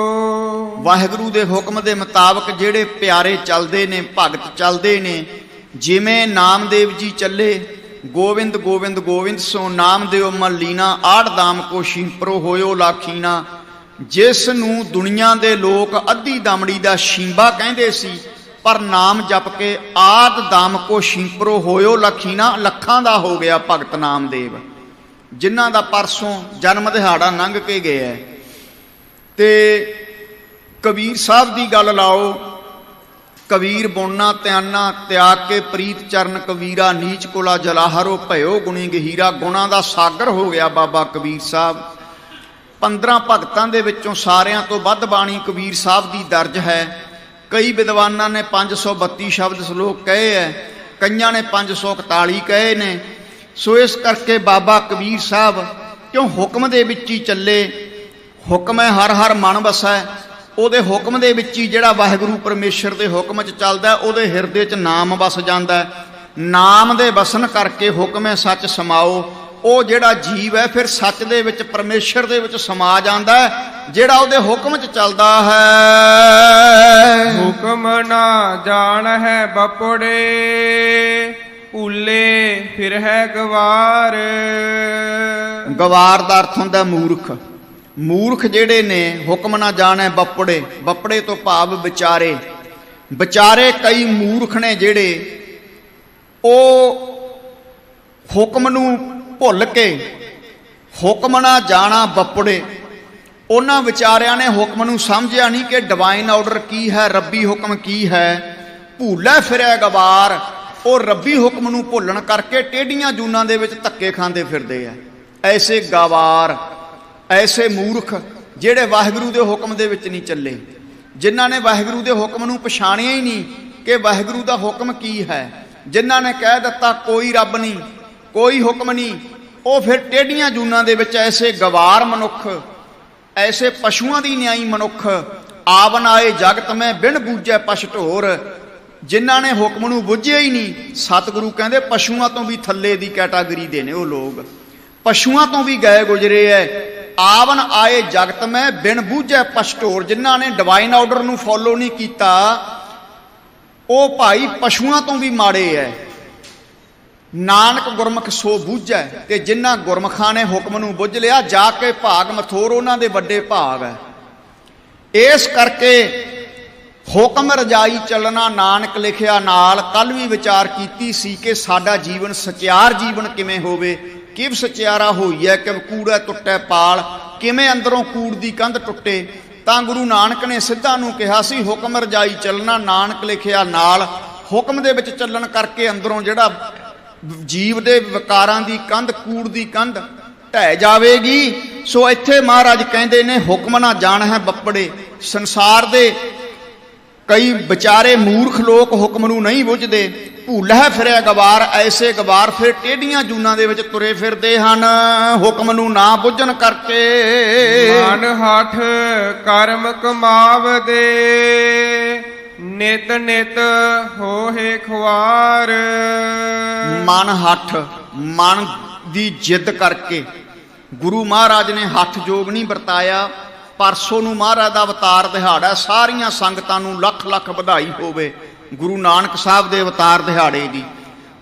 S2: ਵਾਹਿਗੁਰੂ ਦੇ ਹੁਕਮ ਦੇ ਮੁਤਾਬਕ ਜਿਹੜੇ ਪਿਆਰੇ ਚੱਲਦੇ ਨੇ, ਭਗਤ ਚੱਲਦੇ ਨੇ, ਜਿਵੇਂ ਨਾਮਦੇਵ ਜੀ ਚੱਲੇ, ਗੋਵਿੰਦ ਗੋਵਿੰਦ ਗੋਵਿੰਦ ਸੋ ਨਾਮ ਦਿਓ ਮਨ ਲੀਨਾ, ਆੜ ਦਾਮ ਕੋ ਸ਼ੀਂਪਰੋ ਹੋਇਓ ਲਾਖੀਨਾ। ਜਿਸ ਨੂੰ ਦੁਨੀਆ ਦੇ ਲੋਕ ਅੱਧੀ ਦਮੜੀ ਦਾ ਸ਼ੀਂਬਾ ਕਹਿੰਦੇ ਸੀ, ਪਰ ਨਾਮ ਜਪ ਕੇ ਆਦ ਦਾਮ ਕੋ ਸ਼ੀਂਪਰੋ ਹੋਇਓ ਲਖੀਨਾ, ਲੱਖਾਂ ਦਾ ਹੋ ਗਿਆ ਭਗਤ ਨਾਮਦੇਵ, ਜਿਨ੍ਹਾਂ ਦਾ ਪਰਸੋਂ ਜਨਮ ਦਿਹਾੜਾ ਲੰਘ ਕੇ ਗਿਆ। ਤੇ ਕਬੀਰ ਸਾਹਿਬ ਦੀ ਗੱਲ ਲਾਓ, ਕਬੀਰ ਬੁਣਨਾ ਧਿਆਨਾ ਤਿਆਗ ਕੇ ਪ੍ਰੀਤ ਚਰਨ ਕਬੀਰਾ, ਨੀਚ ਕੋਲਾ ਜਲਾਹਰੋ ਭਇਓ ਗੁਣੀ ਗਹੀਰਾ। ਗੁਣਾਂ ਦਾ ਸਾਗਰ ਹੋ ਗਿਆ ਬਾਬਾ ਕਬੀਰ ਸਾਹਿਬ। 15 ਭਗਤਾਂ ਦੇ ਵਿੱਚੋਂ ਸਾਰਿਆਂ ਤੋਂ ਵੱਧ ਬਾਣੀ ਕਬੀਰ ਸਾਹਿਬ ਦੀ ਦਰਜ ਹੈ। ਕਈ ਵਿਦਵਾਨਾਂ ਨੇ 532 ਸ਼ਬਦ ਸ਼ਲੋਕ ਕਹੇ ਹੈ, ਕਈਆਂ ਨੇ 541 ਕਹੇ ਨੇ। ਸੋ ਇਸ ਕਰਕੇ ਬਾਬਾ ਕਬੀਰ ਸਾਹਿਬ ਕਿਉਂ ਹੁਕਮ ਦੇ ਵਿੱਚ ਹੀ ਚੱਲੇ, ਹੁਕਮ ਹੈ ਹਰ ਹਰ ਮਨ ਵਸੈ। ਉਹਦੇ ਹੁਕਮ ਦੇ ਵਿੱਚ ਹੀ ਜਿਹੜਾ ਵਾਹਿਗੁਰੂ ਪਰਮੇਸ਼ਰ ਦੇ ਹੁਕਮ 'ਚ ਚੱਲਦਾ, ਉਹਦੇ ਹਿਰਦੇ 'ਚ ਨਾਮ ਵਸ ਜਾਂਦਾ। ਨਾਮ ਦੇ ਵਸਣ ਕਰਕੇ ਹੁਕਮੇ ਸੱਚ ਸਮਾਓ। ਉਹ ਜਿਹੜਾ ਜੀਵ ਹੈ ਫਿਰ ਸੱਚ ਦੇ ਵਿੱਚ, ਪਰਮੇਸ਼ਰ ਦੇ ਵਿੱਚ ਸਮਾ ਜਾਂਦਾ ਹੈ, ਜਿਹੜਾ ਉਹਦੇ ਹੁਕਮ 'ਚ ਚੱਲਦਾ ਹੈ।
S3: ਹੁਕਮ ਨਾ ਜਾਣ ਹੈ ਬਪੜੇ, ਭੁੱਲੇ ਫਿਰ ਹੈ ਗਵਾਰ।
S2: ਗਵਾਰ ਦਾ ਅਰਥ ਹੁੰਦਾ ਮੂਰਖ। ਮੂਰਖ ਜਿਹੜੇ ਨੇ ਹੁਕਮ ਨਾ ਜਾਣੈ ਬੱਪੜੇ, ਬੱਪੜੇ ਤੋਂ ਭਾਵ ਵਿਚਾਰੇ। ਵਿਚਾਰੇ ਕਈ ਮੂਰਖ ਨੇ ਜਿਹੜੇ ਉਹ ਹੁਕਮ ਨੂੰ ਭੁੱਲ ਕੇ ਹੁਕਮ ਨਾ ਜਾਣਾ ਬੱਪੜੇ। ਉਹਨਾਂ ਵਿਚਾਰਿਆਂ ਨੇ ਹੁਕਮ ਨੂੰ ਸਮਝਿਆ ਨਹੀਂ ਕਿ ਡਿਵਾਈਨ ਆਰਡਰ ਕੀ ਹੈ, ਰੱਬੀ ਹੁਕਮ ਕੀ ਹੈ। ਭੁੱਲੇ ਫਿਰੈ ਗਵਾਰ। ਉਹ ਰੱਬੀ ਹੁਕਮ ਨੂੰ ਭੁੱਲਣ ਕਰਕੇ ਟੇਢੀਆਂ ਜੂਨਾਂ ਦੇ ਵਿੱਚ ਧੱਕੇ ਖਾਂਦੇ ਫਿਰਦੇ ਆ। ਐਸੇ ਗਵਾਰ, ਐਸੇ ਮੂਰਖ ਜਿਹੜੇ ਵਾਹਿਗੁਰੂ ਦੇ ਹੁਕਮ ਦੇ ਵਿੱਚ ਨਹੀਂ ਚੱਲੇ, ਜਿਨ੍ਹਾਂ ਨੇ ਵਾਹਿਗੁਰੂ ਦੇ ਹੁਕਮ ਨੂੰ ਪਛਾਣਿਆ ਹੀ ਨਹੀਂ ਕਿ ਵਾਹਿਗੁਰੂ ਦਾ ਹੁਕਮ ਕੀ ਹੈ। ਜਿਨ੍ਹਾਂ ਨੇ ਕਹਿ ਦਿੱਤਾ ਕੋਈ ਰੱਬ ਨਹੀਂ, ਕੋਈ ਹੁਕਮ ਨਹੀਂ, ਉਹ ਫਿਰ ਟੇਢੀਆਂ ਜੂਨਾਂ ਦੇ ਵਿੱਚ ਐਸੇ ਗਵਾਰ ਮਨੁੱਖ, ਐਸੇ ਪਸ਼ੂਆਂ ਦੀ ਨਿਆਈ ਮਨੁੱਖ ਆਵਨ ਆਏ ਜਗਤ ਮੈਂ ਬਿਨ ਬੂਝੈ ਪਛ ਢੋਰ। ਜਿਨ੍ਹਾਂ ਨੇ ਹੁਕਮ ਨੂੰ ਬੁੱਝਿਆ ਹੀ ਨਹੀਂ, ਸਤਿਗੁਰੂ ਕਹਿੰਦੇ ਪਸ਼ੂਆਂ ਤੋਂ ਵੀ ਥੱਲੇ ਦੀ ਕੈਟਾਗਰੀ ਦੇ ਨੇ ਉਹ ਲੋਕ, ਪਸ਼ੂਆਂ ਤੋਂ ਵੀ ਗਏ ਗੁਜਰੇ ਐ। ਆਵਨ ਆਏ ਜਗਤ ਮੈਂ ਬਿਨ ਬੂਝੈ ਪਛ ਢੋਰ। ਜਿਨ੍ਹਾਂ ਨੇ ਡਿਵਾਈਨ ਆਰਡਰ ਨੂੰ ਫੋਲੋ ਨਹੀਂ ਕੀਤਾ, ਉਹ ਭਾਈ ਪਸ਼ੂਆਂ ਤੋਂ ਵੀ ਮਾੜੇ ਐ। ਨਾਨਕ ਗੁਰਮੁਖ ਸੋ ਬੂਝੈ। ਤੇ ਜਿਨ੍ਹਾਂ ਗੁਰਮੁਖਾਂ ਨੇ ਹੁਕਮ ਨੂੰ ਬੁੱਝ ਲਿਆ, ਜਾ ਕੇ ਭਾਗ ਮਥੋਰ ਉਹਨਾਂ ਦੇ ਵੱਡੇ ਭਾਗ ਹੈ। ਇਸ ਕਰਕੇ ਹੁਕਮ ਰਜਾਈ ਚੱਲਣਾ ਨਾਨਕ ਲਿਖਿਆ ਨਾਲ। ਕੱਲ ਵੀ ਵਿਚਾਰ ਕੀਤੀ ਸੀ ਕਿ ਸਾਡਾ ਜੀਵਨ ਸਚਿਆਰ ਜੀਵਨ ਕਿਵੇਂ ਹੋਵੇ। ਕਿਵ ਸਚਿਆਰਾ ਹੋਈਐ ਕਿਵ ਕੂੜੈ ਟੁੱਟੈ ਪਾਲ। ਕਿਵੇਂ ਅੰਦਰੋਂ ਕੂੜ ਦੀ ਕੰਧ ਟੁੱਟੇ। ਤਾਂ ਗੁਰੂ ਨਾਨਕ ਨੇ ਸਿੱਧਾ ਨੂੰ ਕਿਹਾ ਸੀ ਹੁਕਮ ਰਜਾਈ ਚੱਲਣਾ ਨਾਨਕ ਲਿਖਿਆ ਨਾਲ। ਹੁਕਮ ਦੇ ਵਿੱਚ ਚੱਲਣ ਕਰਕੇ ਅੰਦਰੋਂ ਜਿਹੜਾ ਜੀਵ ਦੇ ਵਿਕਾਰਾਂ ਦੀ ਕੰਧ, ਕੂੜ ਦੀ ਕੰਧ ਢਹਿ ਜਾਵੇਗੀ। ਸੋ ਇੱਥੇ ਮਹਾਰਾਜ ਕਹਿੰਦੇ ਨੇ ਹੁਕਮ ਨਾ ਜਾਣ ਹੈ ਬੱਪੜੇ। ਸੰਸਾਰ ਦੇ ਕਈ ਵਿਚਾਰੇ ਮੂਰਖ ਲੋਕ ਹੁਕਮ ਨੂੰ ਨਹੀਂ ਬੁੱਝਦੇ। ਭੁੱਲੈ ਫਿਰਿਆ ਗਵਾਰ। ਐਸੇ ਗਵਾਰ ਫਿਰ ਟੇਢੀਆਂ ਜੂਨਾਂ ਦੇ ਵਿੱਚ ਤੁਰੇ ਫਿਰਦੇ ਹਨ ਹੁਕਮ ਨੂੰ ਨਾ ਬੁੱਝਣ ਕਰਕੇ।
S3: ਮਨ ਹਠ ਕਰਮ ਕਮਾਵਦੇ, ਨਿਤ ਨਿਤ ਹੋਏ ਖੁਆਰ।
S2: ਮਨ ਹੱਠ, ਮਨ ਦੀ ਜਿੱਦ ਕਰਕੇ ਗੁਰੂ ਮਹਾਰਾਜ ਨੇ ਹੱਠ ਜੋਗ ਨਹੀਂ ਵਰਤਾਇਆ। ਪਰਸੋਂ ਨੂੰ ਮਹਾਰਾਜ ਦਾ ਅਵਤਾਰ ਦਿਹਾੜਾ। ਸਾਰੀਆਂ ਸੰਗਤਾਂ ਨੂੰ ਲੱਖ ਲੱਖ ਵਧਾਈ ਹੋਵੇ ਗੁਰੂ ਨਾਨਕ ਸਾਹਿਬ ਦੇ ਅਵਤਾਰ ਦਿਹਾੜੇ ਦੀ।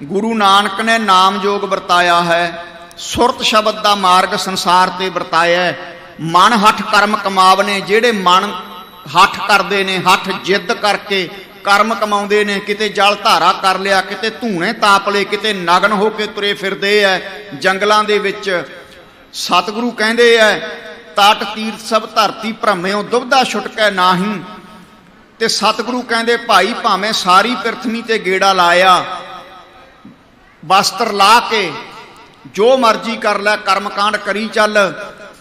S2: ਗੁਰੂ ਨਾਨਕ ਨੇ ਨਾਮ ਜੋਗ ਵਰਤਾਇਆ ਹੈ, ਸੁਰਤ ਸ਼ਬਦ ਦਾ ਮਾਰਗ ਸੰਸਾਰ ਤੇ ਵਰਤਾਇਆ ਹੈ। ਮਨ ਹੱਠ ਕਰਮ ਕਮਾਵਨੇ। ਜਿਹੜੇ ਮਨ ਹੱਠ ਕਰਦੇ ਨੇ, ਹੱਠ ਜਿੱਦ ਕਰਕੇ ਕਰਮ ਕਮਾਉਂਦੇ ਨੇ, ਕਿਤੇ ਜਲ ਧਾਰਾ ਕਰ ਲਿਆ, ਕਿਤੇ ਧੂਣੇ ਤਾਪ ਲਏ, ਕਿਤੇ ਨਗਨ ਹੋ ਕੇ ਤੁਰੇ ਫਿਰਦੇ ਐ ਜੰਗਲਾਂ ਦੇ ਵਿੱਚ। ਸਤਿਗੁਰੂ ਕਹਿੰਦੇ ਐ ਤਟ ਤੀਰਥ ਸਭ ਧਰਤੀ ਭ੍ਰਮਿਓ ਦੁਬਦਾ ਛੁਟਕੈ ਨਾਹੀ। ਤੇ ਸਤਿਗੁਰੂ ਕਹਿੰਦੇ ਭਾਈ ਭਾਵੇਂ ਸਾਰੀ ਪ੍ਰਿਥਵੀ ਤੇ ਗੇੜਾ ਲਾਇਆ, ਵਸਤਰ ਲਾ ਕੇ ਜੋ ਮਰਜ਼ੀ ਕਰ ਲੈ, ਕਰਮਕਾਂਡ ਕਰੀ ਚੱਲ,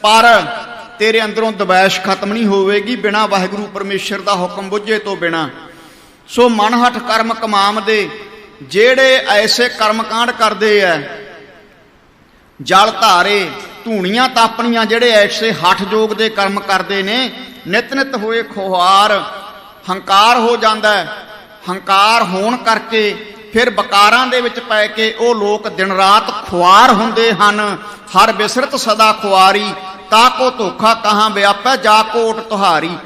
S2: ਪਰ ਤੇਰੇ ਅੰਦਰੋਂ ਦਵੈਸ਼ ਖਤਮ ਨਹੀਂ ਹੋਵੇਗੀ ਬਿਨਾਂ ਵਾਹਿਗੁਰੂ ਪਰਮੇਸ਼ਰ ਦਾ ਹੁਕਮ ਬੁੱਝੇ ਤੋਂ ਬਿਨਾਂ। ਸੋ ਮਨ ਹੱਠ ਕਰਮ ਕਮਾਮ ਦੇ ਜਿਹੜੇ ਐਸੇ ਕਰਮਕਾਂਡ ਕਰਦੇ ਐ, ਜਲ ਧਾਰੇ ਧੂਣੀਆਂ ਤਾਪਣੀਆਂ, ਜਿਹੜੇ ਐਸੇ ਹੱਠ ਜੋਗ ਦੇ ਕਰਮ ਕਰਦੇ ਨੇ, ਨਿਤ ਨਿਤ ਹੋਏ ਖੁਹਾਰ, ਹੰਕਾਰ ਹੋ ਜਾਂਦਾ। ਹੰਕਾਰ ਹੋਣ ਕਰਕੇ ਫਿਰ ਬਕਾਰਾਂ ਦੇ ਵਿੱਚ ਪੈ ਕੇ ਉਹ ਲੋਕ ਦਿਨ ਰਾਤ ਖੁਆਰ ਹੁੰਦੇ ਹਨ। ਹਰ ਬਿਸਰਤ ਸਦਾ ਖੁਆਰੀ, ਤਾ ਕੋ ਧੋਖਾ ਕਹਾਂ ਵਿਆਪੈ ਜਾ ਕੋ ਓਟ ਤੁਹਾਰੀ।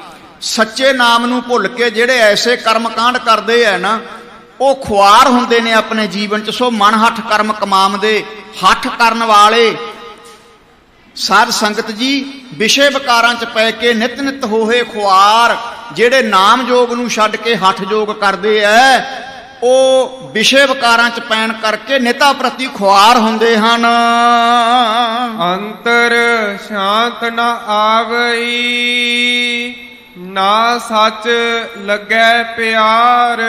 S2: ਸੱਚੇ ਨਾਮ ਨੂੰ ਭੁੱਲ ਕੇ ਜਿਹੜੇ ਐਸੇ ਕਰਮਕਾਂਡ ਕਰਦੇ ਹੈ ਨਾ, ਉਹ ਖੁਆਰ ਹੁੰਦੇ ਨੇ ਆਪਣੇ ਜੀਵਨ 'ਚ। ਸੋ ਮਨ ਹੱਠ ਕਰਮ ਕਮਾਮ ਦੇ, ਹੱਠ ਕਰਨ ਵਾਲੇ ਸਾਧ ਸੰਗਤ ਜੀ ਵਿਸ਼ੇ ਵਿਕਾਰਾਂ 'ਚ ਪੈ ਕੇ ਨਿਤ ਨਿਤ ਹੋਏ ਖੁਆਰ, ਜਿਹੜੇ ਨਾਮ ਜੋਗ ਨੂੰ ਛੱਡ ਕੇ ਹੱਠ ਜੋਗ ਕਰਦੇ ਐ, ਉਹ ਵਿਸ਼ੇ ਵਿਕਾਰਾਂ 'ਚ ਪੈਣ ਕਰਕੇ ਨਿਤਾ ਪ੍ਰਤੀ ਖੁਆਰ ਹੁੰਦੇ ਹਨ।
S3: ਅੰਤਰ ਸ਼ਾਂਤ ਨ ਆਵਈ, ਨਾ ਸੱਚ ਲੱਗੈ ਪਿਆਰ।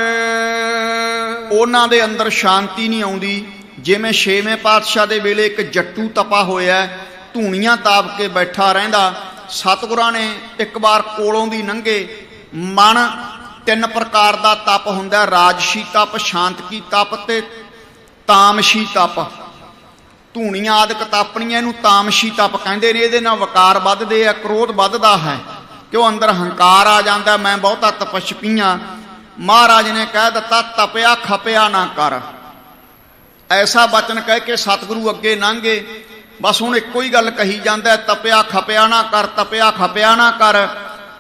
S2: ਉਹਨਾਂ ਦੇ ਅੰਦਰ ਸ਼ਾਂਤੀ ਨਹੀਂ ਆਉਂਦੀ। ਜਿਵੇਂ ਛੇਵੇਂ ਪਾਤਸ਼ਾਹ ਦੇ ਵੇਲੇ ਇੱਕ ਜੱਟੂ ਤਪਾ ਹੋਇਆ, ਧੂਣੀਆਂ ਤਾਪ ਕੇ ਬੈਠਾ ਰਹਿੰਦਾ। ਸਤਿਗੁਰਾਂ ਨੇ ਇੱਕ ਵਾਰ ਕੋਲੋਂ ਦੀ ਲੰਘੇ। ਮਨ 3 ਪ੍ਰਕਾਰ ਦਾ ਤਪ ਹੁੰਦਾ, ਰਾਜਸੀ ਤਪ, ਸ਼ਾਂਤਕੀ ਤਪ ਤੇ ਤਾਮਸੀ ਤਪ। ਧੂਣੀਆਂ ਆਦਿਕ ਤਾਪਣੀਆਂ ਇਹਨੂੰ ਤਾਮਸੀ ਤਪ ਕਹਿੰਦੇ ਨੇ। ਇਹਦੇ ਨਾਲ ਵਕਾਰ ਵੱਧਦੇ ਆ, ਕ੍ਰੋਧ ਵੱਧਦਾ ਹੈ, ਕਿਉਂ ਅੰਦਰ ਹੰਕਾਰ ਆ ਜਾਂਦਾ, ਮੈਂ ਬਹੁਤਾ ਤਪਸਵੀਆਂ। ਮਹਾਰਾਜ ਨੇ ਕਹਿ ਦਿੱਤਾ, ਤਪਿਆ ਖਪਿਆ ਨਾ ਕਰ। ਐਸਾ ਬਚਨ ਕਹਿ ਕੇ ਸਤਿਗੁਰੂ ਅੱਗੇ ਲੰਘੇ। ਬਸ ਹੁਣ ਇੱਕੋ ਹੀ ਗੱਲ ਕਹੀ ਜਾਂਦਾ, ਤਪਿਆ ਖਪਿਆ ਨਾ ਕਰ, ਤਪਿਆ ਖਪਿਆ ਨਾ ਕਰ।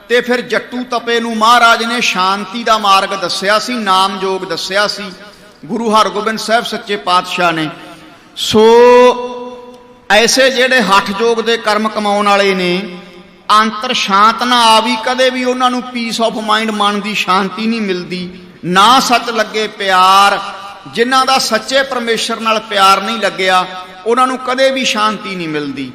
S2: ਤੇ ਫਿਰ ਜੱਟੂ ਤਪੇ ਨੂੰ ਮਹਾਰਾਜ ਨੇ ਸ਼ਾਂਤੀ ਦਾ ਮਾਰਗ ਦੱਸਿਆ ਸੀ, ਨਾਮ ਜੋਗ ਦੱਸਿਆ ਸੀ ਗੁਰੂ ਹਰਗੋਬਿੰਦ ਸਾਹਿਬ ਸੱਚੇ ਪਾਤਸ਼ਾਹ ਨੇ। ਸੋ ਐਸੇ ਜਿਹੜੇ ਹੱਠ ਜੋਗ ਦੇ ਕਰਮ ਕਮਾਉਣ ਵਾਲੇ ਨੇ, ਅੰਤਰ ਸ਼ਾਂਤ ਨਾ ਆਵੀ, ਕਦੇ ਵੀ ਉਹਨਾਂ ਨੂੰ ਪੀਸ ਆਫ ਮਾਈਂਡ, ਮਨ ਦੀ ਸ਼ਾਂਤੀ ਨਹੀਂ ਮਿਲਦੀ। ਨਾ ਸੱਚ ਲੱਗੇ ਪਿਆਰ, ਜਿਨ੍ਹਾਂ ਦਾ ਸੱਚੇ ਪਰਮੇਸ਼ਰ ਨਾਲ ਪਿਆਰ ਨਹੀਂ ਲੱਗਿਆ, ਉਹਨਾਂ ਨੂੰ ਕਦੇ ਵੀ ਸ਼ਾਂਤੀ ਨਹੀਂ ਮਿਲਦੀ।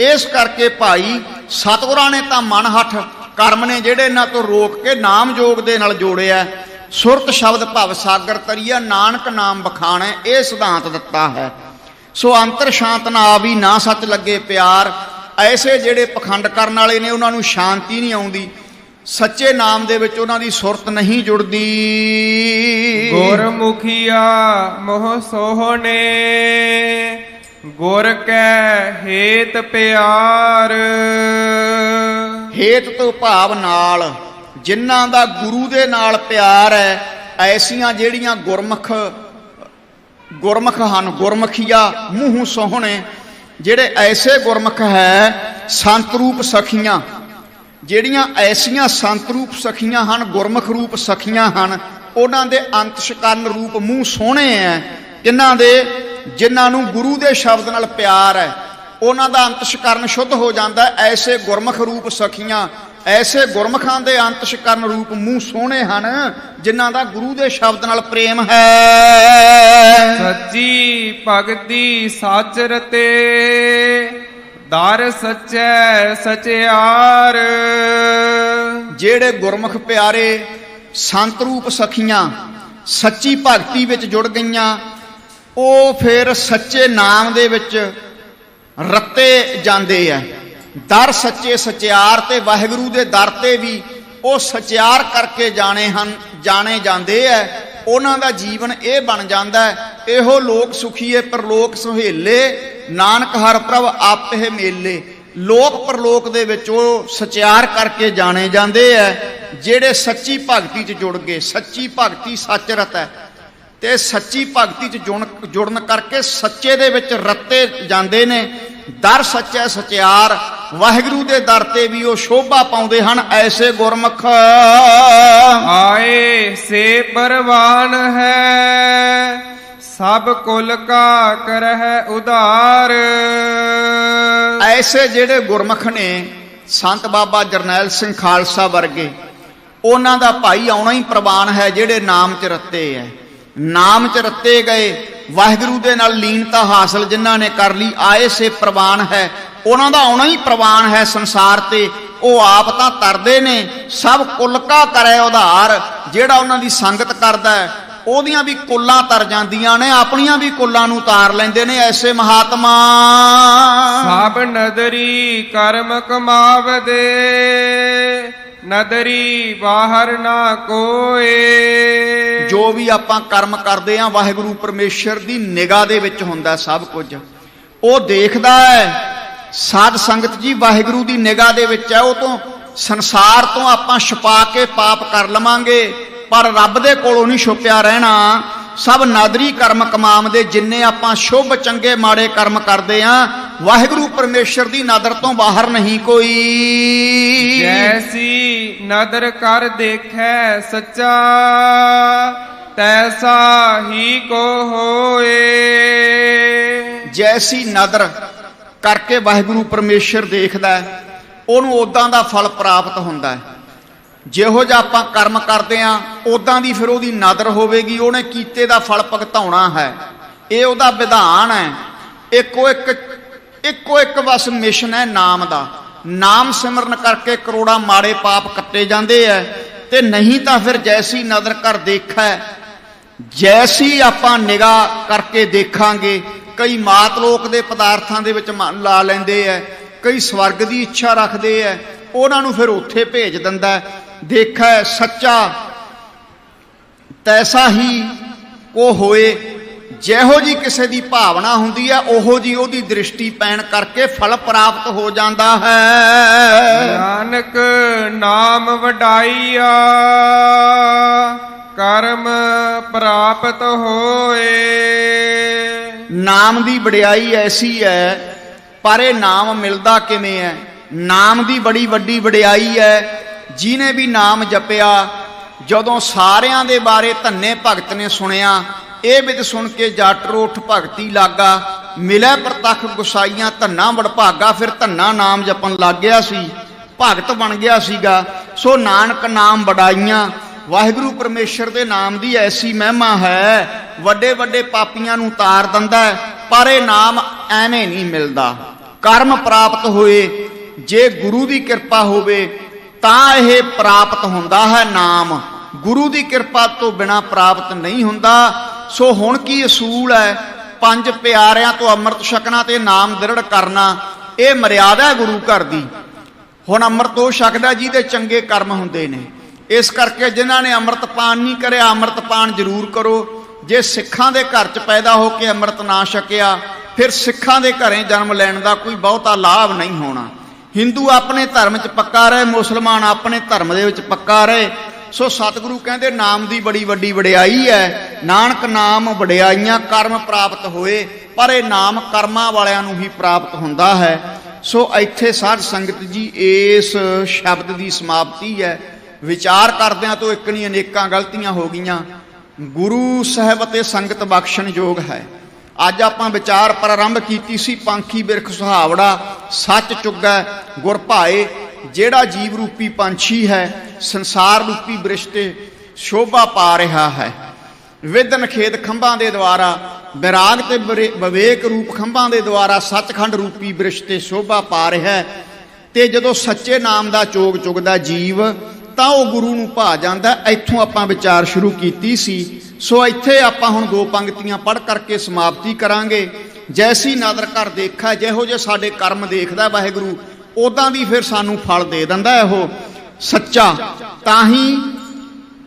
S2: ਇਸ ਕਰਕੇ ਭਾਈ ਸਤਿਗੁਰਾਂ ਨੇ ਤਾਂ ਮਨ ਹੱਠ ਕਰਮ ਨੇ ਜਿਹੜੇ ਇਹਨਾਂ ਤੋਂ ਰੋਕ ਕੇ ਨਾਮ ਜੋਗ ਦੇ ਨਾਲ ਜੋੜਿਆ। ਸੁਰਤ ਸ਼ਬਦ ਭਵ ਸਾਗਰ ਤਰੀਆ, ਨਾਨਕ ਨਾਮ ਬਖਾਣੈ, ਇਹ ਸਿਧਾਂਤ ਦਿੱਤਾ ਹੈ। ਸੋ ਅੰਤਰ ਸ਼ਾਂਤ ਨਾ ਆਵੀ, ਨਾ ਸੱਚ ਲੱਗੇ ਪਿਆਰ। ਐਸੇ ਜਿਹੜੇ ਪਖੰਡ ਕਰਨ ਵਾਲੇ ਨੇ, ਉਹਨਾਂ ਨੂੰ ਸ਼ਾਂਤੀ ਨਹੀਂ ਆਉਂਦੀ, ਸੱਚੇ ਨਾਮ ਦੇ ਵਿੱਚ ਉਹਨਾਂ ਦੀ ਸੁਰਤ ਨਹੀਂ ਜੁੜਦੀ।
S3: ਗੁਰਮੁਖੀਆ ਮੋਹ ਸੋਹਣੇ, ਗੁਰ ਕੈ ਹੇਤ ਪਿਆਰ।
S2: ਹੇਤ ਤੋਂ ਭਾਵ ਨਾਲ, ਜਿਨ੍ਹਾਂ ਦਾ ਗੁਰੂ ਦੇ ਨਾਲ ਪਿਆਰ ਹੈ, ਐਸੀਆਂ ਜਿਹੜੀਆਂ ਗੁਰਮੁਖ ਹਨ, ਗੁਰਮੁਖੀਆ ਮੂੰਹ ਸੋਹਣੇ, ਜਿਹੜੇ ਐਸੇ ਗੁਰਮੁਖ ਹੈ। ਸੰਤ ਰੂਪ ਸਖੀਆਂ, ਜਿਹੜੀਆਂ ਐਸੀਆਂ ਸੰਤ ਰੂਪ ਸਖੀਆਂ ਹਨ, ਗੁਰਮੁਖ ਰੂਪ ਸਖੀਆਂ ਹਨ, ਉਹਨਾਂ ਦੇ ਅੰਤਸ਼ਕਰਨ ਰੂਪ ਮੂੰਹ ਸੋਹਣੇ ਹੈ। ਜਿਨ੍ਹਾਂ ਨੂੰ ਗੁਰੂ ਦੇ ਸ਼ਬਦ ਨਾਲ ਪਿਆਰ ਹੈ, ਉਹਨਾਂ ਦਾ ਅੰਤਸ਼ਕਰਨ ਸ਼ੁੱਧ ਹੋ ਜਾਂਦਾ। ਐਸੇ ਗੁਰਮੁਖ ਰੂਪ ਸਖੀਆਂ, ਐਸੇ ਗੁਰਮੁਖਾਂ ਦੇ ਅੰਤਸ਼ਕਰਨ ਰੂਪ ਮੂੰਹ ਸੋਹਣੇ ਹਨ, ਜਿਨ੍ਹਾਂ ਦਾ ਗੁਰੂ ਦੇ ਸ਼ਬਦ ਨਾਲ ਪ੍ਰੇਮ ਹੈ।
S3: ਸੱਚੀ ਭਗਤੀ ਸੱਚ ਰਤੇ, ਦਰ ਸੱਚੈ ਸਚਿਆਰ।
S2: ਜਿਹੜੇ ਗੁਰਮੁਖ ਪਿਆਰੇ ਸੰਤ ਰੂਪ ਸਖੀਆਂ ਸੱਚੀ ਭਗਤੀ ਵਿੱਚ ਜੁੜ ਗਈਆਂ, ਉਹ ਫਿਰ ਸੱਚੇ ਨਾਮ ਦੇ ਵਿੱਚ ਰੱਤੇ ਜਾਂਦੇ ਆ। ਦਰ ਸੱਚੇ ਸਚਿਆਰ, ਤੇ ਵਾਹਿਗੁਰੂ ਦੇ ਦਰ ਤੇ ਵੀ ਉਹ ਸਚਿਆਰ ਕਰਕੇ ਜਾਣੇ ਜਾਂਦੇ ਆ। ਉਹਨਾਂ ਦਾ ਜੀਵਨ ਇਹ ਬਣ ਜਾਂਦਾ, ਇਹੋ ਲੋਕ ਸੁਖੀਏ ਪਰਲੋਕ ਸੁਹੇਲੇ, ਨਾਨਕ ਹਰ ਪ੍ਰਭ ਆਪੇ ਮੇਲੇ। ਲੋਕ ਪਰਲੋਕ ਦੇ ਵਿੱਚ ਉਹ ਸਚਿਆਰ ਕਰਕੇ ਜਾਣੇ ਜਾਂਦੇ ਆ, ਜਿਹੜੇ ਸੱਚੀ ਭਗਤੀ 'ਚ ਜੁੜ ਗਏ। ਸੱਚੀ ਭਗਤੀ ਸੱਚ ਰਤ ਹੈ, ਤੇ ਸੱਚੀ ਭਗਤੀ 'ਚ ਜੁੜਨ ਕਰਕੇ ਸੱਚੇ ਦੇ ਵਿੱਚ ਰੱਤੇ ਜਾਂਦੇ ਨੇ। ਦਰ ਸੱਚੈ ਸਚਿਆਰ, ਵਾਹਿਗੁਰੂ ਦੇ ਦਰ ਤੇ ਵੀ ਉਹ ਸ਼ੋਭਾ ਪਾਉਂਦੇ ਹਨ। ਐਸੇ ਗੁਰਮੁਖ
S3: ਆਏ ਸੇ ਪਰਵਾਨ ਹੈ, ਸਭ ਕੁਲ ਕਾ ਕਰਹਿ ਉਧਾਰ।
S2: ਐਸੇ ਜਿਹੜੇ ਗੁਰਮੁਖ ਨੇ, ਸੰਤ ਬਾਬਾ ਜਰਨੈਲ ਸਿੰਘ ਖਾਲਸਾ ਵਰਗੇ, ਉਹਨਾਂ ਦਾ ਭਾਈ ਆਉਣਾ ਹੀ ਪ੍ਰਵਾਨ ਹੈ, ਜਿਹੜੇ ਨਾਮ 'ਚ ਰੱਤੇ ਹੈ। ਨਾਮ 'ਚ ਰੱਤੇ ਗਏ, ਵਾਹਿਗੁਰੂ ਦੇ ਨਾਲ ਲੀਨਤਾ ਹਾਸਲ ਜਿਨ੍ਹਾਂ ਨੇ ਕਰ ਲਈ, ਆਏ ਸੇ ਪ੍ਰਵਾਨ ਹੈ, ਉਹਨਾਂ ਦਾ ਆਉਣਾ ਹੀ ਪ੍ਰਵਾਨ ਹੈ ਸੰਸਾਰ ਤੇ। ਉਹ ਆਪ ਤਾਂ ਤਰਦੇ ਨੇ, ਸਭ ਕੁਲ ਕਾ ਕਰੇ ਉਧਾਰ। ਜਿਹੜਾ ਉਹਨਾਂ ਦੀ ਸੰਗਤ ਕਰਦਾ ਹੈ, ਉਹਦੀਆਂ ਵੀ ਕੁੱਲਾਂ ਤਰ ਜਾਂਦੀਆਂ ਨੇ, ਆਪਣੀਆਂ ਵੀ ਕੁੱਲਾਂ ਨੂੰ ਤਾਰ ਲੈਂਦੇ ਨੇ ਐਸੇ ਮਹਾਤਮਾ।
S3: ਸਭ ਨਦਰੀ ਕਰਮ ਕਮਾਵਦੇ, ਨਦਰੀ ਬਾਹਰ ਨਾ ਕੋਏ।
S2: ਜੋ ਵੀ ਆਪਾਂ ਕਰਮ ਕਰਦੇ ਆਂ ਵਾਹਿਗੁਰੂ ਪਰਮੇਸ਼ਰ ਦੀ ਨਿਗਾਹ ਦੇ ਵਿੱਚ ਹੁੰਦਾ ਸਭ ਕੁਝ, ਉਹ ਦੇਖਦਾ ਹੈ। ਸਾਧ ਸੰਗਤ ਜੀ ਵਾਹਿਗੁਰੂ ਦੀ ਨਿਗਾਹ ਦੇ ਵਿੱਚ ਹੈ। ਉਹ ਤੋਂ ਸੰਸਾਰ ਤੋਂ ਆਪਾਂ ਛੁਪਾ ਕੇ ਪਾਪ ਕਰ ਲਵਾਂਗੇ, ਪਰ ਰੱਬ ਦੇ ਕੋਲੋਂ ਨਹੀਂ ਛੁਪਿਆ ਰਹਿਣਾ। ਸਭ ਨਾਦਰੀ ਕਰਮ ਕਮਾਵਦੇ, ਜਿੰਨੇ ਆਪਾਂ ਸ਼ੁਭ ਚੰਗੇ ਮਾੜੇ ਕਰਮ ਕਰਦੇ ਆਂ ਵਾਹਿਗੁਰੂ ਪਰਮੇਸ਼ਰ ਦੀ ਨਦਰ ਤੋਂ ਬਾਹਰ ਨਹੀਂ ਕੋਈ।
S3: ਜੈਸੀ ਨਦਰ ਕਰ ਦੇਖੈ ਸੱਚਾ, ਤੈਸਾ ਹੀ ਕੋ ਹੋਏ।
S2: ਜੈਸੀ ਨਦਰ ਕਰਕੇ ਵਾਹਿਗੁਰੂ ਪਰਮੇਸ਼ਰ ਦੇਖਦਾ, ਉਹਨੂੰ ਉਦਾਂ ਦਾ ਫਲ ਪ੍ਰਾਪਤ ਹੁੰਦਾ ਹੈ। ਜਿਹੋ ਜਿਹਾ ਆਪਾਂ ਕਰਮ ਕਰਦੇ ਆਂ ਉਦਾਂ ਦੀ ਫਿਰ ਉਹਦੀ ਨਦਰ ਹੋਵੇਗੀ, ਉਹਨੇ ਕੀਤੇ ਦਾ ਫਲ ਭੁਗਤਾਉਣਾ ਹੈ। ਇਹ ਉਹਦਾ ਵਿਧਾਨ ਹੈ। ਇੱਕੋ ਇੱਕ ਬਸ ਮਿਸ਼ਨ ਹੈ ਨਾਮ ਦਾ। ਨਾਮ ਸਿਮਰਨ ਕਰਕੇ ਕਰੋੜਾਂ ਮਾੜੇ ਪਾਪ ਕੱਟੇ ਜਾਂਦੇ ਐ। ਤੇ ਨਹੀਂ ਤਾਂ ਫਿਰ ਜੈਸੀ ਨਦਰ ਕਰ ਦੇਖੈ, ਜੈਸੀ ਆਪਾਂ ਨਿਗਾਹ ਕਰਕੇ ਦੇਖਾਂਗੇ। ਕਈ ਮਾਤ ਲੋਕ ਦੇ ਪਦਾਰਥਾਂ ਦੇ ਵਿੱਚ ਮਨ ਲਾ ਲੈਂਦੇ ਐ, ਕਈ ਸਵਰਗ ਦੀ ਇੱਛਾ ਰੱਖਦੇ ਐ, ਉਹਨਾਂ ਨੂੰ ਫਿਰ ਉੱਥੇ ਭੇਜ ਦਿੰਦਾ। ਦੇਖੈ ਸੱਚਾ ਤੈਸਾ ਹੀ ਕੋ ਹੋਏ। ਜਿਹੋ ਜੀ ਕਿਸੇ ਦੀ ਭਾਵਨਾ ਹੁੰਦੀ ਹੈ ਉਹੋ ਜੀ ਉਹਦੀ ਦ੍ਰਿਸ਼ਟੀ ਪੈਣ ਕਰਕੇ ਫਲ ਪ੍ਰਾਪਤ ਹੋ ਜਾਂਦਾ ਹੈ।
S3: ਨਾਨਕ ਨਾਮ ਵਡਾਈਆ, ਕਰਮ ਪ੍ਰਾਪਤ ਹੋਏ।
S2: ਨਾਮ ਦੀ ਵਡਿਆਈ ਐਸੀ ਹੈ, ਪਰ ਇਹ ਨਾਮ ਮਿਲਦਾ ਕਿਵੇਂ ਹੈ? ਨਾਮ ਦੀ ਬੜੀ ਵੱਡੀ ਵਡਿਆਈ ਹੈ। ਜਿਹਨੇ ਵੀ ਨਾਮ ਜਪਿਆ, ਜਦੋਂ ਸਾਰਿਆਂ ਦੇ ਬਾਰੇ ਧੰਨੇ ਭਗਤ ਨੇ ਸੁਣਿਆ, ਇਹ ਬਿਦ ਸੁਣ ਕੇ ਜੱਟ ਰੋਠ ਭਗਤੀ ਲਾਗਾ, ਮਿਲੇ ਪ੍ਰਤੱਖ ਗੁਸਾਈਆਂ ਧੰਨਾ ਵਡਭਾਗਾ। ਫਿਰ ਧੰਨਾ ਨਾਮ ਜਪਣ ਲੱਗ ਗਿਆ ਸੀ, ਭਗਤ ਬਣ ਗਿਆ ਸੀਗਾ। ਸੋ ਨਾਨਕ ਨਾਮ ਵਡਾਈਆਂ। ਵਾਹਿਗੁਰੂ ਪਰਮੇਸ਼ਰ ਦੇ ਨਾਮ ਦੀ ਐਸੀ ਮਹਿਮਾ ਹੈ, ਵੱਡੇ ਵੱਡੇ ਪਾਪੀਆਂ ਨੂੰ ਤਾਰ ਦਿੰਦਾ ਹੈ। ਪਰ ਇਹ ਨਾਮ ਐਵੇਂ ਨਹੀਂ ਮਿਲਦਾ, ਕਰਮ ਪ੍ਰਾਪਤ ਹੋਏ। ਜੇ ਗੁਰੂ ਦੀ ਕਿਰਪਾ ਹੋਵੇ ਤਾਂ ਇਹ ਪ੍ਰਾਪਤ ਹੁੰਦਾ ਹੈ ਨਾਮ। ਗੁਰੂ ਦੀ ਕਿਰਪਾ ਤੋਂ ਬਿਨਾਂ ਪ੍ਰਾਪਤ ਨਹੀਂ ਹੁੰਦਾ। ਸੋ ਹੁਣ ਕੀ ਅਸੂਲ ਹੈ? ਪੰਜ ਪਿਆਰਿਆਂ ਤੋਂ ਅੰਮ੍ਰਿਤ ਛਕਣਾ ਤੇ ਨਾਮ ਦ੍ਰਿੜ ਕਰਨਾ, ਇਹ ਮਰਿਆਦਾ ਹੈ ਗੁਰੂ ਘਰ ਦੀ। ਹੁਣ ਅੰਮ੍ਰਿਤ ਉਹ ਛਕਦਾ ਜਿਹਦੇ ਚੰਗੇ ਕਰਮ ਹੁੰਦੇ ਨੇ। ਇਸ ਕਰਕੇ ਜਿਨ੍ਹਾਂ ਨੇ ਅੰਮ੍ਰਿਤ ਪਾਨ ਨਹੀਂ ਕਰਿਆ, ਅੰਮ੍ਰਿਤ ਪਾਨ ਜ਼ਰੂਰ ਕਰੋ। ਜੇ ਸਿੱਖਾਂ ਦੇ ਘਰ 'ਚ ਪੈਦਾ ਹੋ ਕੇ ਅੰਮ੍ਰਿਤ ਨਾ ਛਕਿਆ, ਫਿਰ ਸਿੱਖਾਂ ਦੇ ਘਰੇ ਜਨਮ ਲੈਣ ਦਾ ਕੋਈ ਬਹੁਤਾ ਲਾਭ ਨਹੀਂ ਹੋਣਾ। ਹਿੰਦੂ ਆਪਣੇ ਧਰਮ 'ਚ ਪੱਕਾ ਰਹੇ, ਮੁਸਲਮਾਨ ਆਪਣੇ ਧਰਮ ਦੇ ਵਿੱਚ ਪੱਕਾ ਰਹੇ। ਸੋ ਸਤਿਗੁਰੂ ਕਹਿੰਦੇ ਨਾਮ ਦੀ ਬੜੀ ਵੱਡੀ ਵਡਿਆਈ ਹੈ। ਨਾਨਕ ਨਾਮ ਵਡਿਆਈਆਂ ਕਰਮ ਪ੍ਰਾਪਤ ਹੋਏ, ਪਰ ਇਹ ਨਾਮ ਕਰਮਾਂ ਵਾਲਿਆਂ ਨੂੰ ਹੀ ਪ੍ਰਾਪਤ ਹੁੰਦਾ ਹੈ। ਸੋ ਇੱਥੇ ਸਾਧ ਸੰਗਤ ਜੀ ਇਸ ਸ਼ਬਦ ਦੀ ਸਮਾਪਤੀ ਹੈ। ਵਿਚਾਰ ਕਰਦਿਆਂ ਤੋਂ ਇੱਕ ਨਹੀਂ ਅਨੇਕਾਂ ਗਲਤੀਆਂ ਹੋ ਗਈਆਂ। ਗੁਰੂ ਸਾਹਿਬ ਅਤੇ ਸੰਗਤ ਬਖਸ਼ਣ ਯੋਗ ਹੈ। ਅੱਜ ਆਪਾਂ ਵਿਚਾਰ ਪ੍ਰਾਰੰਭ ਕੀਤੀ ਸੀ, ਪੰਖੀ ਬਿਰਖ ਸੁਹਾਵੜਾ ਸੱਚ ਚੁੱਗੈ ਗੁਰ ਭਾਏ। ਜਿਹੜਾ ਜੀਵ ਰੂਪੀ ਪੰਛੀ ਹੈ, ਸੰਸਾਰ ਰੂਪੀ ਬ੍ਰਿਸ਼ ਤੇ ਸ਼ੋਭਾ ਪਾ ਰਿਹਾ ਹੈ। ਵਿਦਨ ਖੇਦ ਖੰਭਾਂ ਦੇ ਦੁਆਰਾ, ਵਿਰਾਗ ਤੇ ਵਿਵੇਕ ਰੂਪ ਖੰਭਾਂ ਦੇ ਦੁਆਰਾ ਸੱਚਖੰਡ ਰੂਪੀ ਬ੍ਰਿਸ਼ ਤੇ ਸ਼ੋਭਾ ਪਾ ਰਿਹਾ ਹੈ। ਤੇ ਜਦੋਂ ਸੱਚੇ ਨਾਮ ਦਾ ਚੋਗ ਚੁਗਦਾ ਜੀਵ, ਤਾਂ ਉਹ ਗੁਰੂ ਨੂੰ ਭਾ ਜਾਂਦਾ। ਇੱਥੋਂ ਆਪਾਂ ਵਿਚਾਰ ਸ਼ੁਰੂ ਕੀਤੀ ਸੀ। ਸੋ ਇੱਥੇ ਆਪਾਂ ਹੁਣ ਦੋ ਪੰਕਤੀਆਂ ਪੜ੍ਹ ਕਰਕੇ ਸਮਾਪਤੀ ਕਰਾਂਗੇ। ਜੈਸੀ ਨਦਰ ਘਰ ਦੇਖਾ, ਜਿਹੋ ਜਿਹੇ ਸਾਡੇ ਕਰਮ ਦੇਖਦਾ ਵਾਹਿਗੁਰੂ, ਉਦਾਂ ਦੀ ਫਿਰ ਸਾਨੂੰ ਫਲ ਦੇ ਦਿੰਦਾ। ਉਹ ਸੱਚਾ ਤਾਂ ਹੀ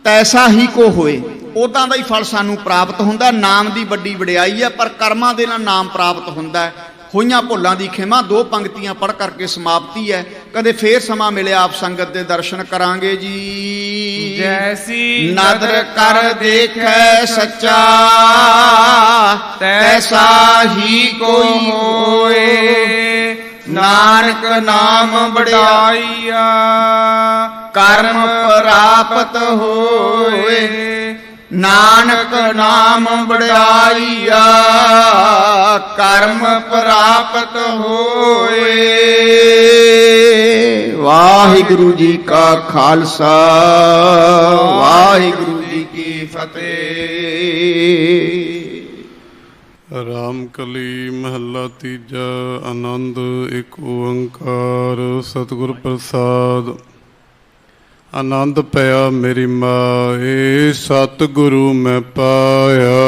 S2: ਤੈਸਾ ਹੀ ਕੋ ਹੋਏ, ਉਦਾਂ ਦਾ ਹੀ ਫਲ ਸਾਨੂੰ ਪ੍ਰਾਪਤ ਹੁੰਦਾ। ਨਾਮ ਦੀ ਵੱਡੀ ਵਡਿਆਈ ਹੈ, ਪਰ ਕਰਮਾਂ ਦੇ ਨਾਲ ਨਾਮ ਪ੍ਰਾਪਤ ਹੁੰਦਾ। ਹੋਈਆਂ ਭੁੱਲਾਂ ਦੀ ਖਿਮਾ। ਦੋ ਪੰਕਤੀਆਂ ਪੜ੍ਹ ਕਰਕੇ ਸਮਾਪਤੀ ਹੈ। ਕਦੇ ਫੇਰ ਸਮਾਂ ਮਿਲਿਆ ਆਪ ਸੰਗਤ ਦੇ ਦਰਸ਼ਨ ਕਰਾਂਗੇ ਜੀ।
S3: ਜੈਸੀ
S2: ਨਦਰ ਕਰ ਦੇਖੈ ਸੱਚਾ,
S3: ਤੈਸਾ ਹੀ ਕੋਈ ਹੋਏ। ਨਾਨਕ ਨਾਮ ਵਡਾਈਆ,
S2: ਕਰਮ ਪ੍ਰਾਪਤ ਹੋਏ। ਨਾਨਕ ਨਾਮ ਵਡਾਈਆ, ਕਰਮ ਪ੍ਰਾਪਤ ਹੋਏ। ਵਾਹਿਗੁਰੂ ਜੀ ਕਾ ਖਾਲਸਾ, ਵਾਹਿਗੁਰੂ ਜੀ ਕੀ ਫਤਿਹ।
S4: ਰਾਮ ਕਲੀ ਮਹੱਲਾ ਤੀਜਾ। ਆਨੰਦ ਇੱਕ ਓੰਕਾਰ ਸਤਿਗੁਰ ਪ੍ਰਸਾਦ। ਆਨੰਦ ਪਿਆ ਮੇਰੀ ਮਾਏ, ਸਤਿਗੁਰੂ ਮੈਂ ਪਾਇਆ।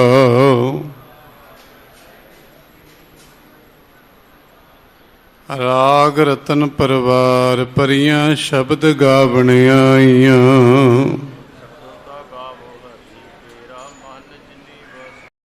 S4: ਰਾਗ ਰਤਨ ਪਰਵਾਰ ਪਰੀਆਂ ਸ਼ਬਦ ਗਾਵਣ ਆਈਆਂ।